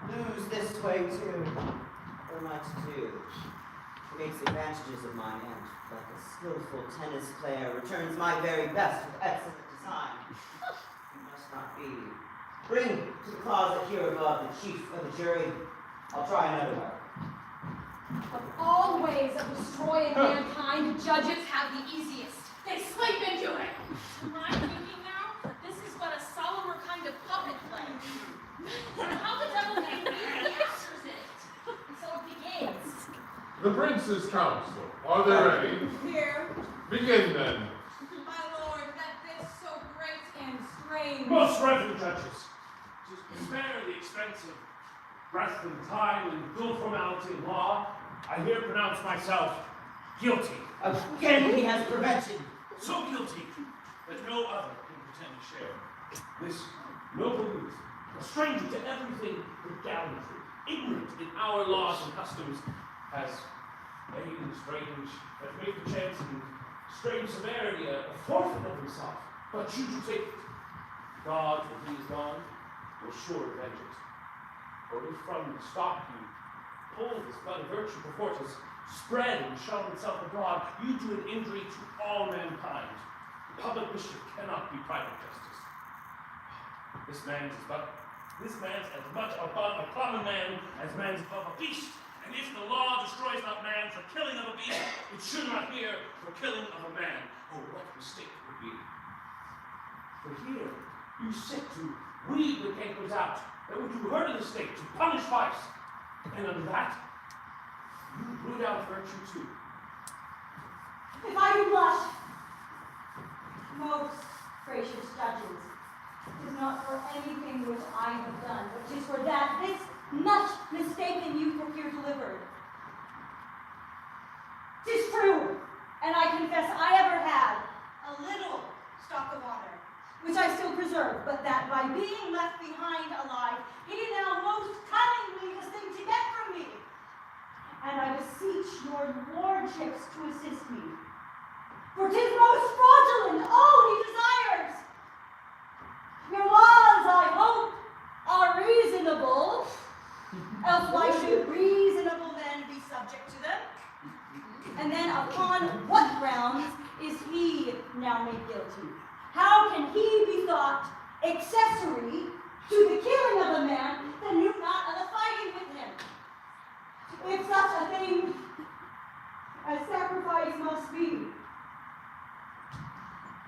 Lose this way too. What am I to do? It makes advantages of mine and, like a skillful tennis player, returns my very best with excellent design. It must not be. Bring to the closet here above the chief of the jury. I'll try another way. Of all ways of destroying mankind, judges have the easiest. They sleep into it. I'm thinking now, this is but a solemner kind of puppet play. How the devil can be the actors in it? So it begins. The Prince's Council, are they ready? Here, Begin then. my lord, that this so great and strange. Most reverend judges, to spare the expense of breath and time and dull formality in law, I here pronounce myself guilty. Again, he has prevention. So guilty that no other can pretend to share. This noble youth, a stranger to everything but gallantry, ignorant in our laws and customs, has made in strange, has made the chance in strange severity a forfeit of himself. But you to take it. God, when he is gone, will sure avenge it. For if from the stock you pull this blood of virtue before it has spread and shown itself abroad, you do an injury to all mankind. Public mischief cannot be private justice. This man's as much above a common man as man's above a beast. And if the law destroys not man for killing of a beast, it should not here for killing of a man. Oh, what mistake it would be. For here you sit to weed the capers out, that would do hurt of the state, to punish vice. And under that, you root out virtue too. If I do blush, most gracious judges, it is not for anything which I have done, but 'tis for that this much mistaken youth were here delivered. 'Tis true, and I confess I ever had a little stock of honor, which I still preserve, but that by being left behind alive, he now most cunningly was thing to get from me. And I beseech your lordships to assist me. For 'tis most fraudulent all he desires. Your laws, I hope, are reasonable, else why should reasonable men be subject to them? And then upon what grounds is he now made guilty? How can he be thought accessory to the killing of a man that knew not of the fighting with him? If such a thing as sacrifice must be,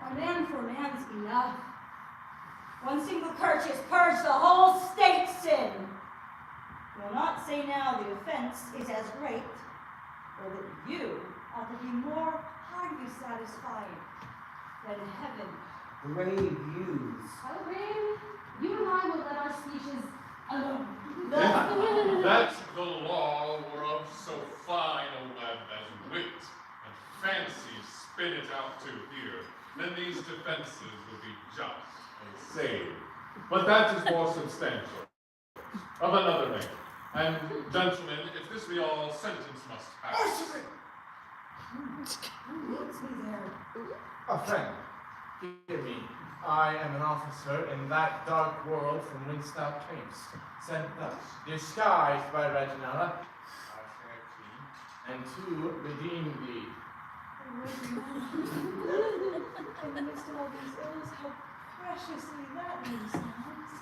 a man for man's enough. One single purchase purged the whole state's sin. Will not say now the offense is as great, or that you ought to be more highly satisfied than heaven. Brave views. Pellegrini, you and I will let our speeches alone. That the law whereof so fine a web as wit and fancy spin it out to here, then these defenses would be just and sane. But that is more substantial. Of another name. And gentlemen, if this be all, sentence must pass. Who meets me there? A friend, hear me. I am an officer in that dark world from whence thou camest, sent thus, disguised by Reginella, our fair queen, and to redeem thee. In the midst of all these ills, how preciously that name sounds.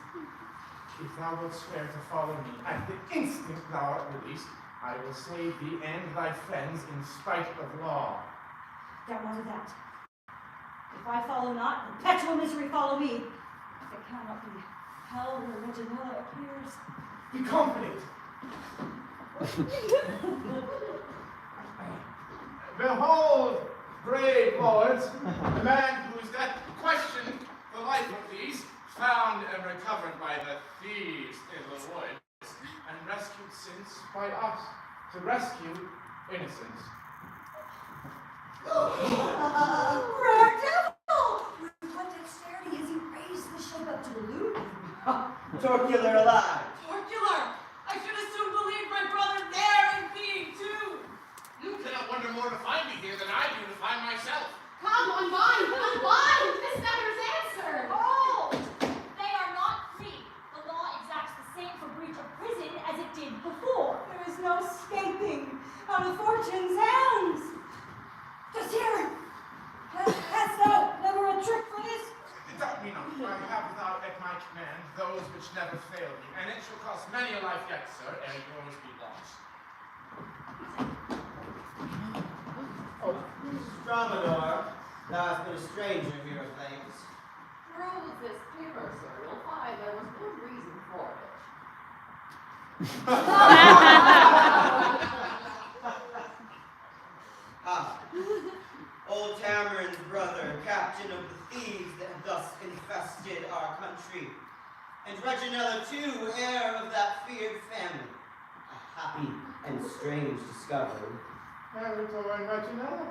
If thou wilt swear to follow me at the instant thou art released, I will save thee and thy friends in spite of law. Doubt not of that. If I follow not, perpetual misery follow me. It cannot be hell where Reginella appears. Be confident. Behold, brave lords, the man who is that questioned the life of these found and recovered by the thieves in the woods, and rescued since by us to rescue innocence. Rare devil! With what dexterity has he raised the ship up to the loop? Torcular alive. Torcular! I should have soon believed my brother there and being too. You cannot wonder more to find me here than I do to find myself. Come, unbind! Unbind! This matter's answered! Hold! They are not free. The law exacts the same for breach of prison as it did before. There is no escaping out of fortune's hands. Just here! Hast thou never a trick for this? Doubt me not, I have without at my command those which never fail me, and it shall cost many a life yet, sir, ere yours be lost. Dromedar, thou hast been a stranger here of late. Through this paper, sir, you'll find there was good reason for it. Ah, old Tamarin's brother, captain of the thieves that thus infested our country, and Reginella too, heir of that feared family. A happy and strange discovery. Meritor and Reginella,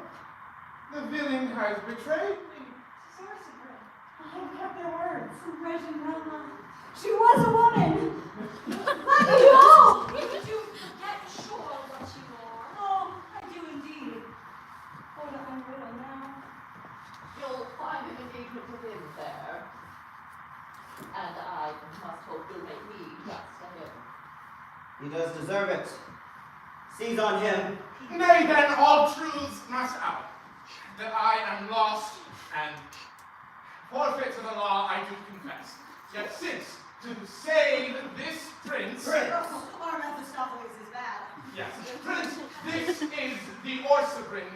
the villain has betrayed me. Sorcerer, I have kept their words. Reginella, she was a woman. Not you all. Did you forget sure what you are? Oh, I do indeed. Oh, that I'm widow now. You'll find an engagement within there. And I must hope you'll make me just to him. He does deserve it. Seize on him. Nay, then, all truths must out. That I am lost, and forfeit to the law I do confess. Yet since, to save this prince... Our Mephistopheles is bad. Yes, prince, this is the Orsobrin,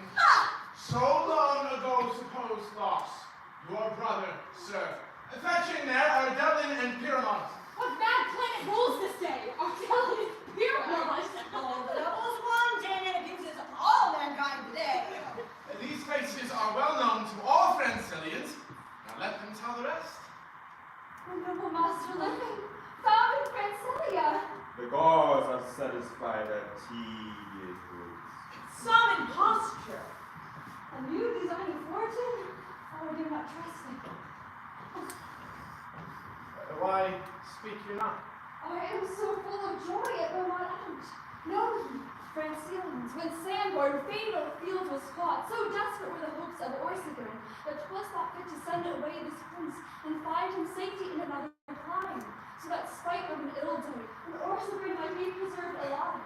so long ago supposed lost. Your brother, sir. Fetching there are Delin and Pyramont. What mad planet rules this day? Our talent is pyramid. Oh, the devil's wanting and abuses all mankind today. These faces are well known to all Francilians. Now let them tell the rest. The noble master living, found in Francilia. The gods are satisfied at tedious goods. Some imposture. And you designing fortune? Oh, do not trust it. Why speak you not? I am so full of joy at the not out. Know ye, Francilians, when Sandborn fatal field was fought, so desperate were the hopes of Orsigern that 'twas thought fit to send away this prince and find him safety in another clime, so that spite of an ill day, and Orsigern might be preserved alive.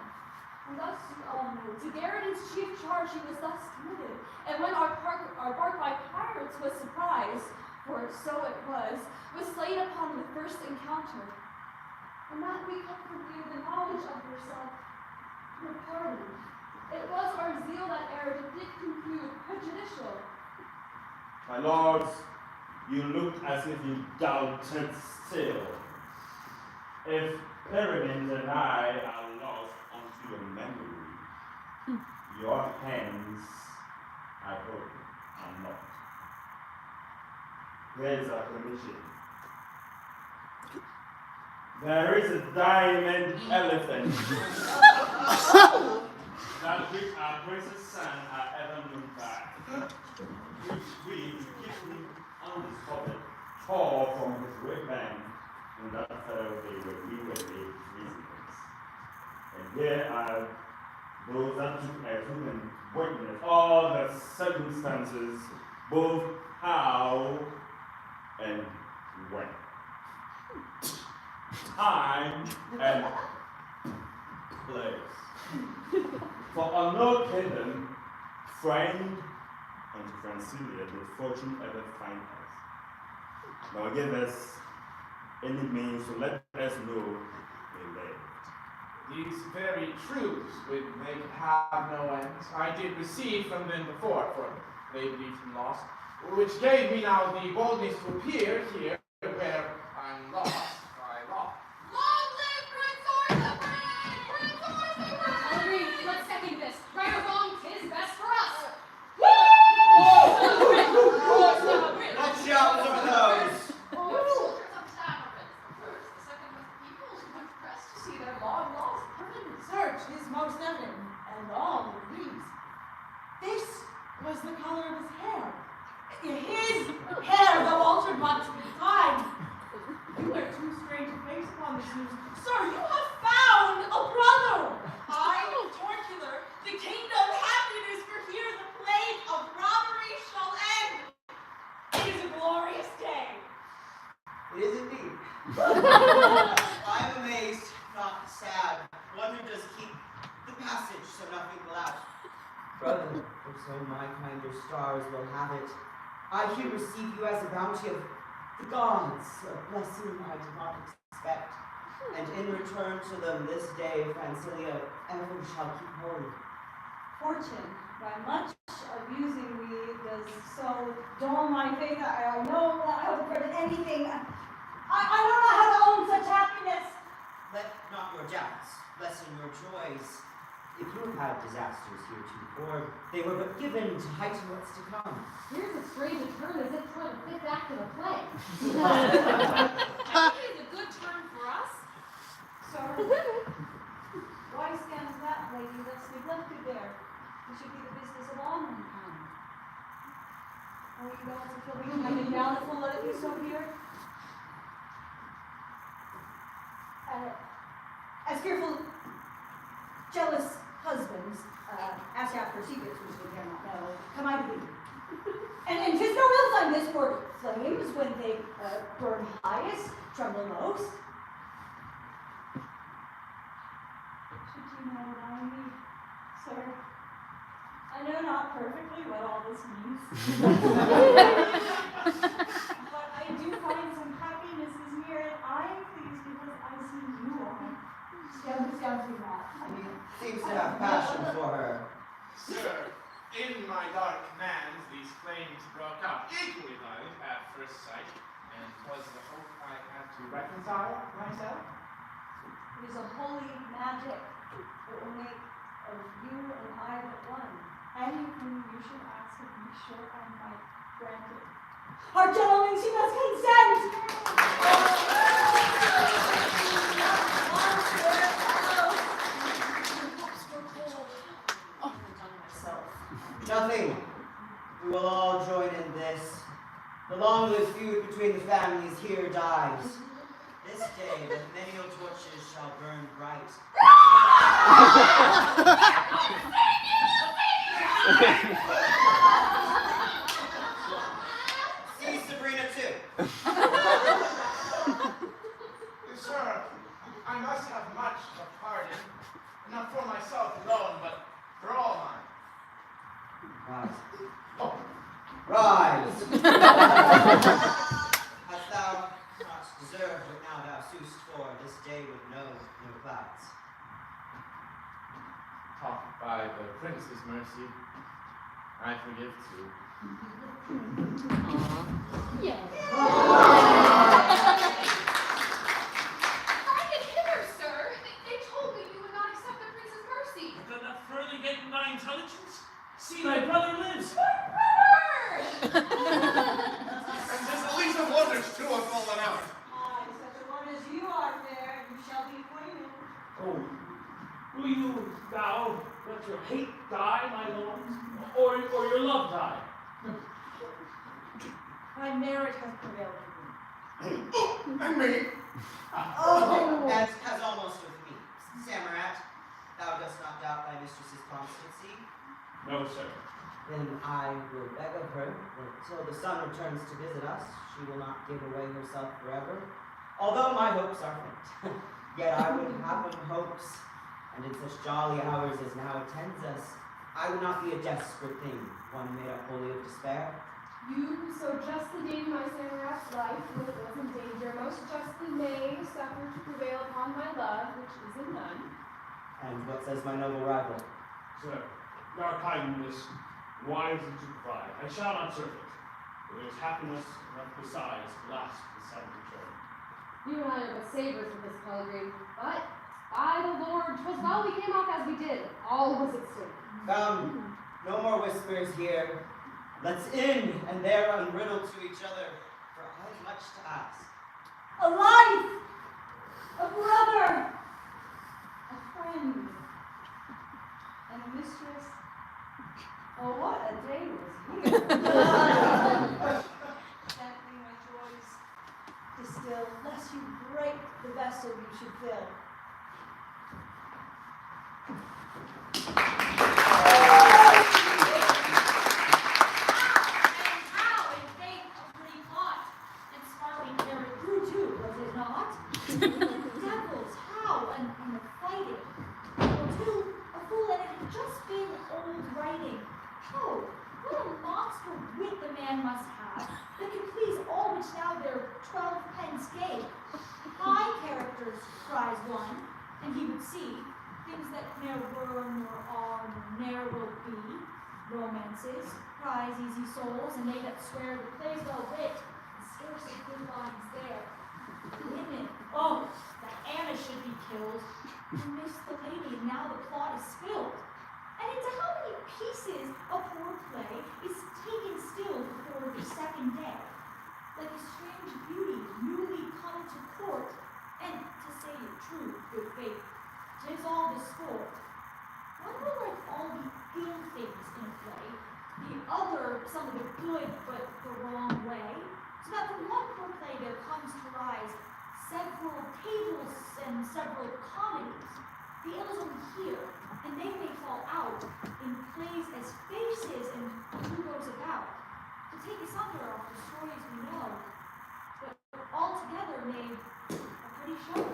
And thus you all know, to Garridan's chief charge he was thus committed, and when our bark by pirates was surprised, for so it was slain upon the first encounter. And that we comfort you the knowledge of yourself, your pardon. It was our zeal that erred and did conclude prejudicial. My lords, you look as if you doubted still. If Peregrine and I are lost unto your memory, your hands, I hope, are not. There is a permission. There is a diamond elephant that which our prince's son are ever known by, which we, keeping undiscovered, tore from his waistband on that fatal day when we were made prisoners. And here are those that took as human witness all the circumstances, both how and when. Time and place. For on no kingdom, friend unto Francilia did fortune ever find us. Nor give us any means to let us know we lived. These very truths which they could have no end, I did receive from them before, for they believed him lost, which gave me now the boldness to appear here where I'm lost by law. Long live Prince Orsobrin! Prince Orsobrin! Agreed, let's second this. Right or wrong, 'tis best for us. Let's shout some of those. Your soldiers of is most evident, and all agrees. This was the color of his hair. His hair, though altered much with time. You wear too strange a face upon this news. Sir, you have found a brother. I, Torcular, the kingdom happiness, for here the plague of robbery shall end. It is a glorious day. It is indeed. I am amazed, not sad. One who does keep the passage so nothing will out. Brother, or so my kinder stars will have it, I here receive you as a bounty of the gods, a blessing I did not expect. And in return to them this day, Francilia ever shall keep holy. Fortune, by much abusing me, does so dull my faith. I know not how to credit anything. I know not how to own such happiness. Let not your doubts lessen your joys. If you have had disasters heretofore, they were but given to heighten what's to come. Here's a strange turn as if trying to fit back to the play. That is a good turn for us. Sir, why stands that lady thus neglected there? It should be the business of all mankind. Oh, you gods are filling coming down the full let it be so here. As fearful, jealous husbands ask after secrets which they cannot know, come I to thee. And 'tis no ill sign this, for flames, when they burn highest, tremble most. Should you know what I mean, sir? I know not perfectly what all this means. But I do find some happiness is near, and I am pleased because I see you are. Scout me not. Seems to have passion for her. Sir, in my dark lands, these flames broke out equally violent at first sight, and 'twas the hope I had to reconcile myself. It is a holy magic that will make of you and I but one. Any whom you should ask of me, sure I might grant it. Our gentlemen, she must consent! Nothing. We will all join in this. The long-lived feud between the families here dies. This day, the many torches shall burn bright. See Sabrina too. Sir, I must have much of pardon, not for myself alone, but for all mine. Rise. Oh. Rise. Hast thou not deserved what now thou suest for, this day would know no clouds. Taught by the prince's mercy, I forgive too. Yeah. Bring it hither, sir. They told me you would not accept the prince's mercy. Does that further get in thy intelligence? See, thy brother lives. Brother! And there's at least of wonders too have fallen out. Aye, such a one as you are fair, you shall be acquainted. Oh, will you, thou, let your hate die, my lord, or your love die? My merit has prevailed with me. And me. Oh! As has almost with me. Samarat, thou dost not doubt thy mistress's constancy? No, sir. Then I will beg of her that till the sun returns to visit us, she will not give away herself forever. Although my hopes are faint, yet I would have them hopes, and in such jolly hours as now attends us, I would not be a desperate thing, one made up wholly of despair. You who so justly gave my Samarat's life when it was in danger, most justly may suffer to prevail upon my love, which is in none. And what says my noble rival? Sir, your kindness, wisely to provide. I shall not serve it. For there is happiness enough besides to last the sun return. You and I are but savors of this Pellegrin, but by the Lord, 'twas well we came off as we did. All was at stake. Come, no more whispers here. Let's in and there unriddle to each other, for I have much to ask. A life! A brother! A friend! Gently, my joys, distill, lest you break the vessel you should fill. Devils, how, and the fighting. Well, too, a fool, and it had just been old writing. Oh, what a monster wit the man must have, that could please all which now their 12 pence gave. High characters, cries one, and he would see things that ne'er were, nor are, nor ne'er will be. Romances, cries easy souls, and they that swear the plays well writ, and scarce a good lines there. Women, oh, that Anna should be killed. You miss the lady, and now the plot is spilled. And into how many pieces a poor play is taken still before the second day, like a strange beauty newly come to court, and to say it true, good faith, 'tis all the sport. One will like all the ill things in a play, the other some of the good but the wrong way, so that from one poor play there comes to rise several tables and several comedies. The ill is only here, and they may fall out in plays as faces and who goes about, to take asunder off the stories we know, but altogether made a pretty show.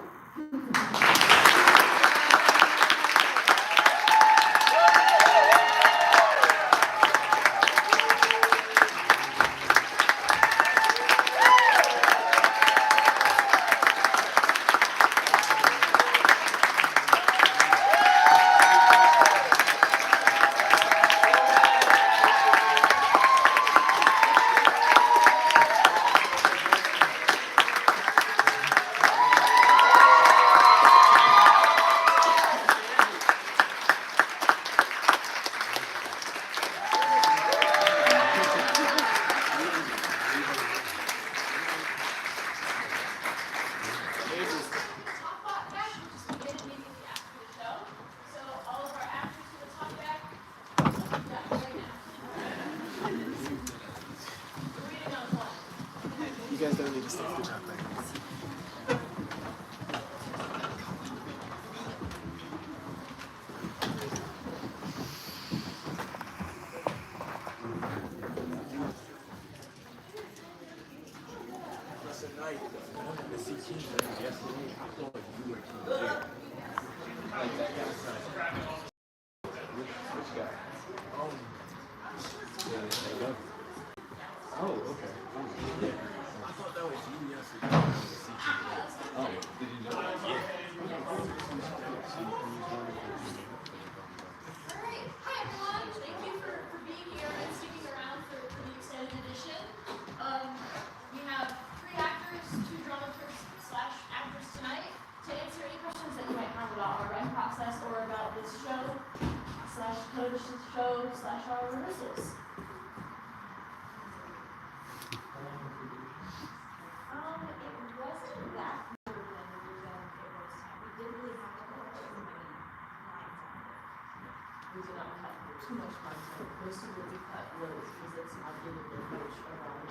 You guys don't need to stick to talk back. Oh, okay. Yeah. I thought that was you yesterday. Oh, did you know that? Yeah. Alright, hi everyone. Thank you for being here and sticking around for the extended edition. We have 3 actors, 2 dramaturgs/actors tonight to answer any questions that you might have about our writing process or about this show/television show/our rehearsals. It wasn't that more than it was time. We didn't really have to put too many lines on it. We did not cut too much content. Most of what we cut was because it's not given the approach around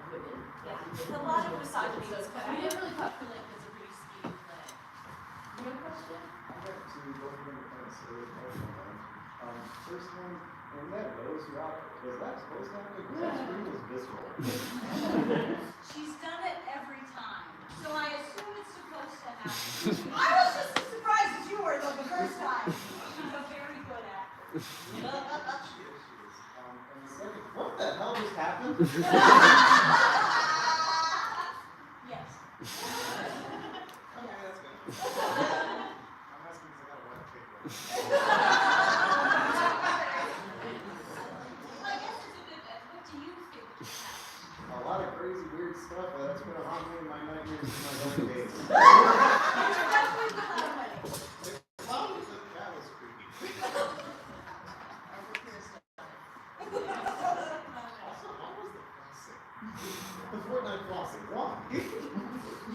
women. Yeah, a lot of misogyny was cut. We didn't really cut for like it's a pretty speedy play. You have a question? I have 2 both of them are kind of silly. First one, when that rose rock, was that supposed to happen? Because that scream was visceral. She's done it every time, so I assume it's supposed to happen. I was just as surprised as you were though the first time. She's a very good actor. She is. And the second, what the hell just happened? Yes. Okay, that's good. I'm asking because I got a wet cake right now. Well, I guess it's a good bet. What do you think just happened? A lot of crazy, weird stuff, but that's going to haunt me in my nightmares and my dark days. Definitely the comedy. As long as that was creepy. Also, how was the flossing? The Fortnite flossing, why?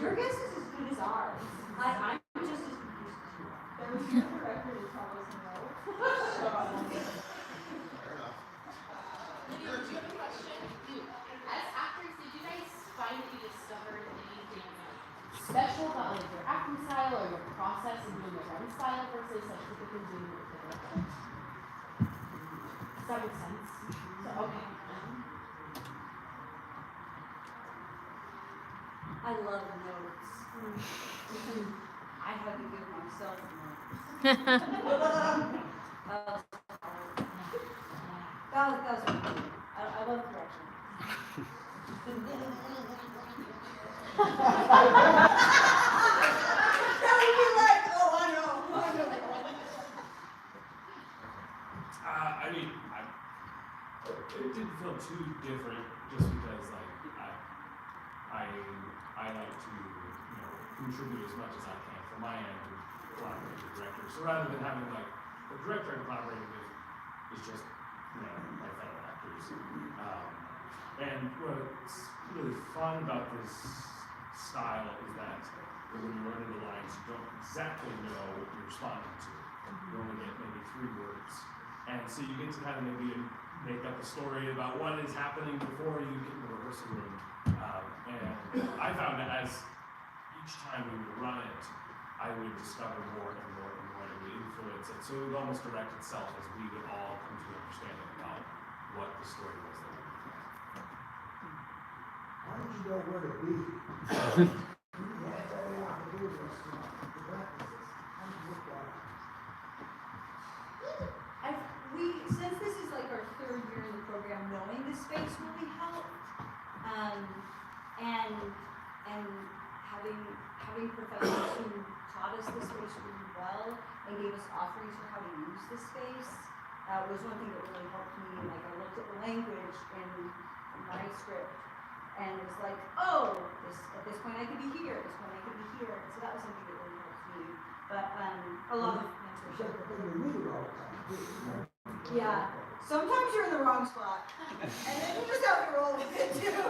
Your guess is as good as ours. I'm just as confused as you are. There was no record of troubles in row. Fair enough. Lydia, do you have a question? special about like your acting style or your process in doing the run style versus like typically doing the director? Does that make sense? So okay. I love notes. I had to give myself notes. That was I love direction. That would be like, oh, I know. I mean, it didn't feel too different just because, like, I like to, contribute as much as I can from my end and collaborate with the director. So rather than having, like, the director I'm collaborating with is just, my fellow actors. And what's really fun about this style is that when you're running the lines, you don't exactly know what you're responding to. You only get maybe 3 words. And so you get to kind of maybe make up a story about what is happening before you get in the rehearsal room. And I found that as each time we would run it, I would discover more and more and more, and would influence it. So it would almost direct itself as we would all come to an understanding about what the story was that we were doing. How did you know where to be? You had that opportunity to practice this. How did you look at it? Since this is like our 3rd year in the program, knowing this space really helped. And having professors who taught us this space really well and gave us offerings for how to use this space was one thing that really helped me. Like I looked at the language in my script and it was like, oh, at this point I could be here, at this point I could be here. So that was something that really helped me. But a lot of mentorship. Yeah. Sometimes you're in the wrong spot. And then you just have to roll with it too.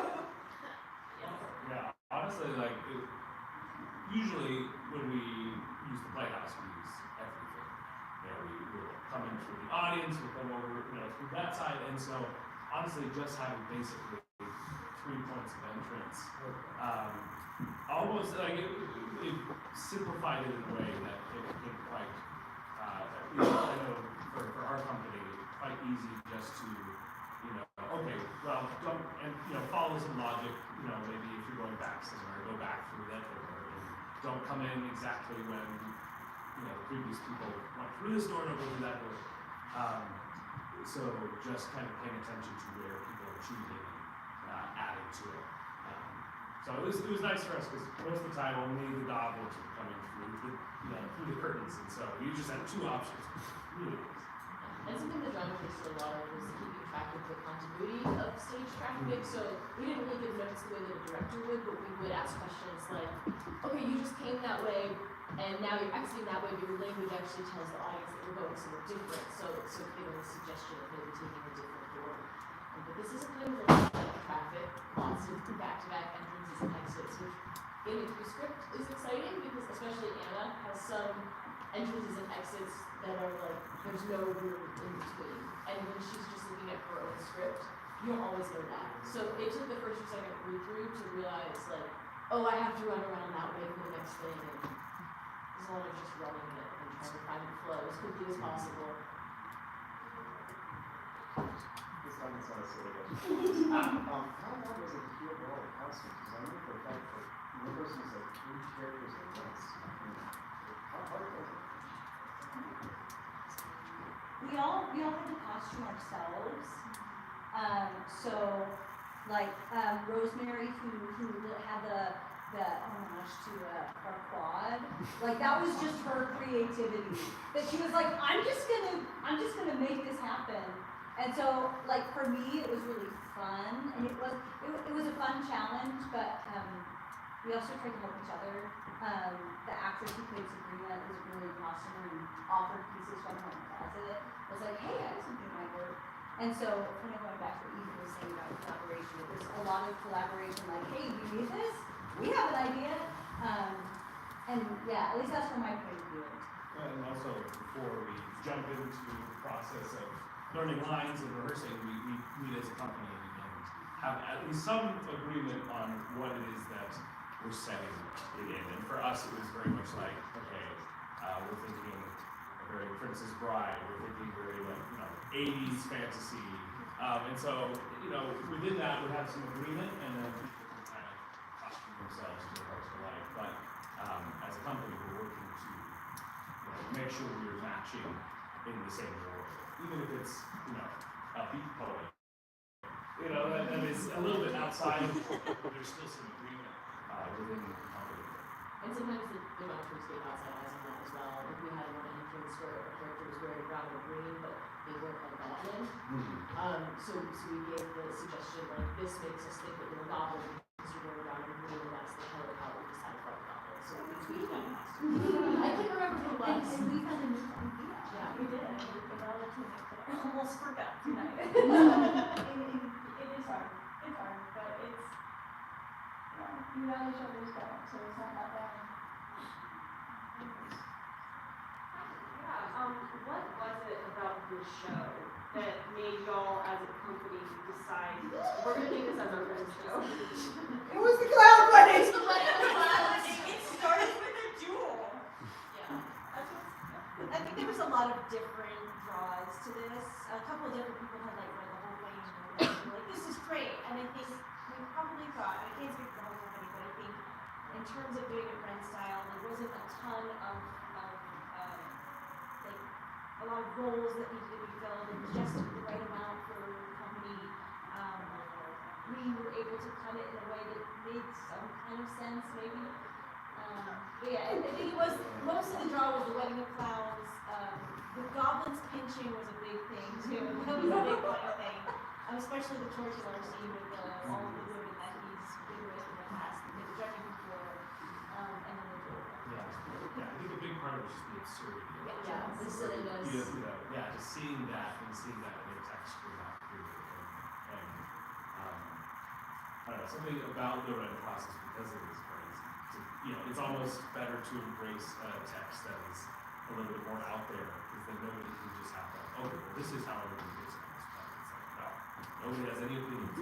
Yeah, honestly, like, usually when we use the Playhouse, we use everything. We will come in through the audience, we'll come over, through that side, and so, honestly, just having basically 3 points of entrance, almost, like, it simplified it in a way that it became quite, I know, for our company, quite easy just to, okay, well, don't, and, follow some logic, maybe if you're going back somewhere, go back through that door, and don't come in exactly when, the previous people went through this door, don't go through that door. So just kind of paying attention to where people are choosing and adding to it. So it was nice for us because most of the time only the goblins were coming through the curtains, and so you just had 2 options. Really nice. And something the drama faced a lot of was keeping track of the continuity of stage traffic. So we didn't really give notes the way that a director would, but we would ask questions like, okay, you just came that way, and now you're exiting that way, but your language actually tells the audience that we're going somewhere different. So giving a suggestion of maybe taking a different door. But this is a kind of like traffic, lots of back-to-back entrances and exits, which getting through script is exciting because especially Anna has some entrances and exits that are like, there's no room in between. And when she's just looking at her own script, you don't always know that. So it took the first or second read through to realize like, oh, I have to run around that way for the next thing. And there's a lot of just running it and trying to find the flow as quickly as possible. This time it's not a silly question. How long was it to hear all the costumes? Because I know for a fact that one person is like 3 characters at once. How hard was it? We all had the costume ourselves. So like Rosemary who had the homage to our quad, like that was just her creativity. That she was like, I'm just gonna make this happen. And so like for me it was really fun, and it was a fun challenge, but we also tried to help each other. The actress who played Sabrina is a really costumer and offered pieces from her closet. I was like, hey, I have something that might work. And so kind of going back to what Ethan was saying about collaboration, it was a lot of collaboration, like, hey, you need this? We have an idea. And yeah, at least that's from my point of view. And also, before we jump into the process of learning lines and rehearsing, we meet as a company and have at least some agreement on what it is that we're setting it in. And for us, it was very much like, okay, we're thinking a very Princess Bride, we're thinking very like, 80s fantasy. And so, within that, we have some agreement, and then people can kind of costume themselves to bring to life. But as a company, we're working to make sure we're matching in the same world, even if it's a beat poem. That is a little bit outside. There's still some agreement within the company. And sometimes the monsters get outside on that as well. Like we had one entrance where a character was wearing brown or green, but they weren't a goblin. So we gave the suggestion, like, this makes us think that you're a goblin because you're wearing brown and green, and that's the color palette we decided for a goblin. So we tweaked that costume. I can't remember who it was. And we had a new idea. Yeah, We did. We developed a new idea. I almost forgot tonight. It is hard. It's hard, but it's, you know each other's going, so it's not that bad. What was it about this show that made y'all as a company decide we're gonna do this as our friend show? It was the cloud wedding. It's the wedding. It started with a duel. Yeah. I think there was a lot of different draws to this. A couple of different people had read the whole thing and were like, this is great. And I think we probably thought, I can't speak for the whole company, but I think in terms of doing it friend style, there wasn't a ton of a lot of roles that needed to be filled, and just the right amount for the company. We were able to cut it in a way that made some kind of sense, maybe. But yeah, I think it was, most of the draw was the wedding of clowns. The goblins pinching was a big thing too. That was a big kind of thing. Especially the tortular scene with all of the women that he's been with in the past, that they were judging before, and then the duel. Yeah, I think a big part of it is just the absurdity. Yeah, the silliness. Just seeing that and seeing that in the text for that period. And I don't know, something about the writing process, because it is crazy. It's almost better to embrace a text that is a little bit more out there, because then nobody can just have like, okay, well, this is how everybody thinks about this play. It's like, no, nobody has any opinions.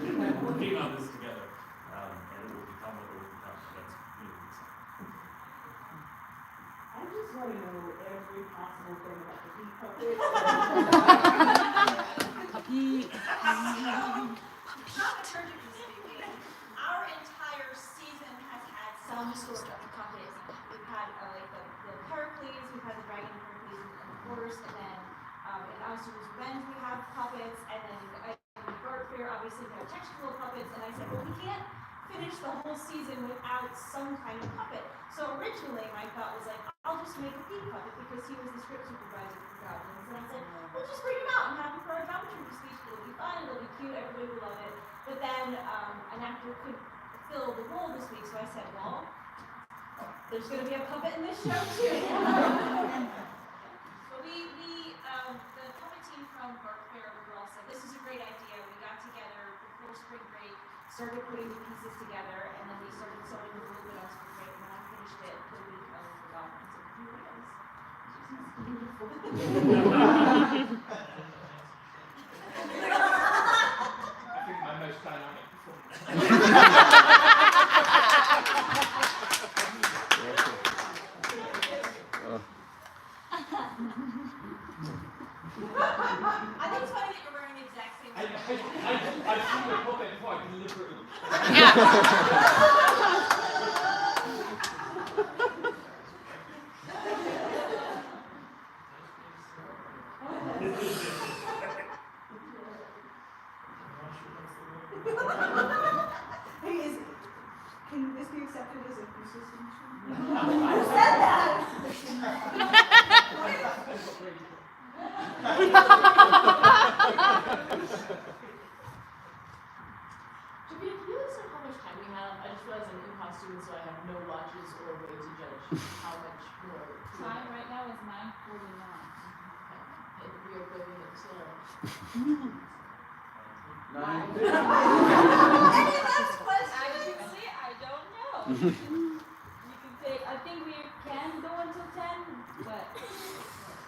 We're working on this together, and it will become what it will become. That's really exciting. I just want to know every possible thing about the heat puppet. Dramaturgically speaking, our entire season has had some sort of puppet. We've had the Pericles, we've had the Dragon Pericles and the horse, and then in Austin's Revenge we have puppets, and then in Bird Fair obviously we have textual puppets, and I said, well, we can't finish the whole season without some kind of puppet. So originally my thought was like, I'll just make a Pete puppet because he was the script supervisor for Goblins, and I said, we'll just bring him out and have him for our dramaturgy speech. It'll be fun, it'll be cute, everybody will love it. But then an actor could fill the role this week, so I said, well, there's going to be a puppet in this show too. But the puppet team from Bird Fair, we were all said, this is a great idea. We got together before spring break, started putting the pieces together, and then we started sewing a little bit on spring break, and then I finished it the week of the Goblins. And here it is. Beautiful. I think my most dynamic performance. I think it's funny that you're wearing the exact same shirt. I've seen the puppet before, I deliberately. Hey, can this be accepted as a consistent? Who said that? Jimmy, can you listen how much time we have? I just realized I'm in costume, so I have no watches or way to judge how much more Time right now is 9:49. And we are going until Any last questions? Actually, I don't know. You can take, I think we can go until 10, but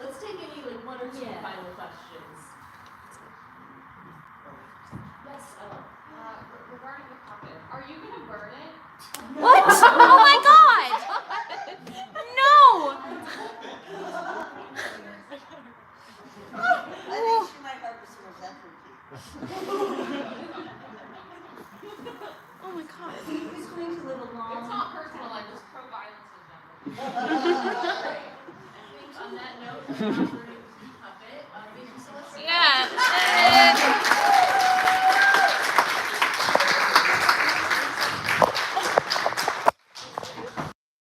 let's take any one or two Yeah. final questions. Yes, Ella. Regarding the puppet, are you gonna burn it? Oh my god. Who's going to live along? It's not personal, I just pro-violence in general. Great. I think on that note,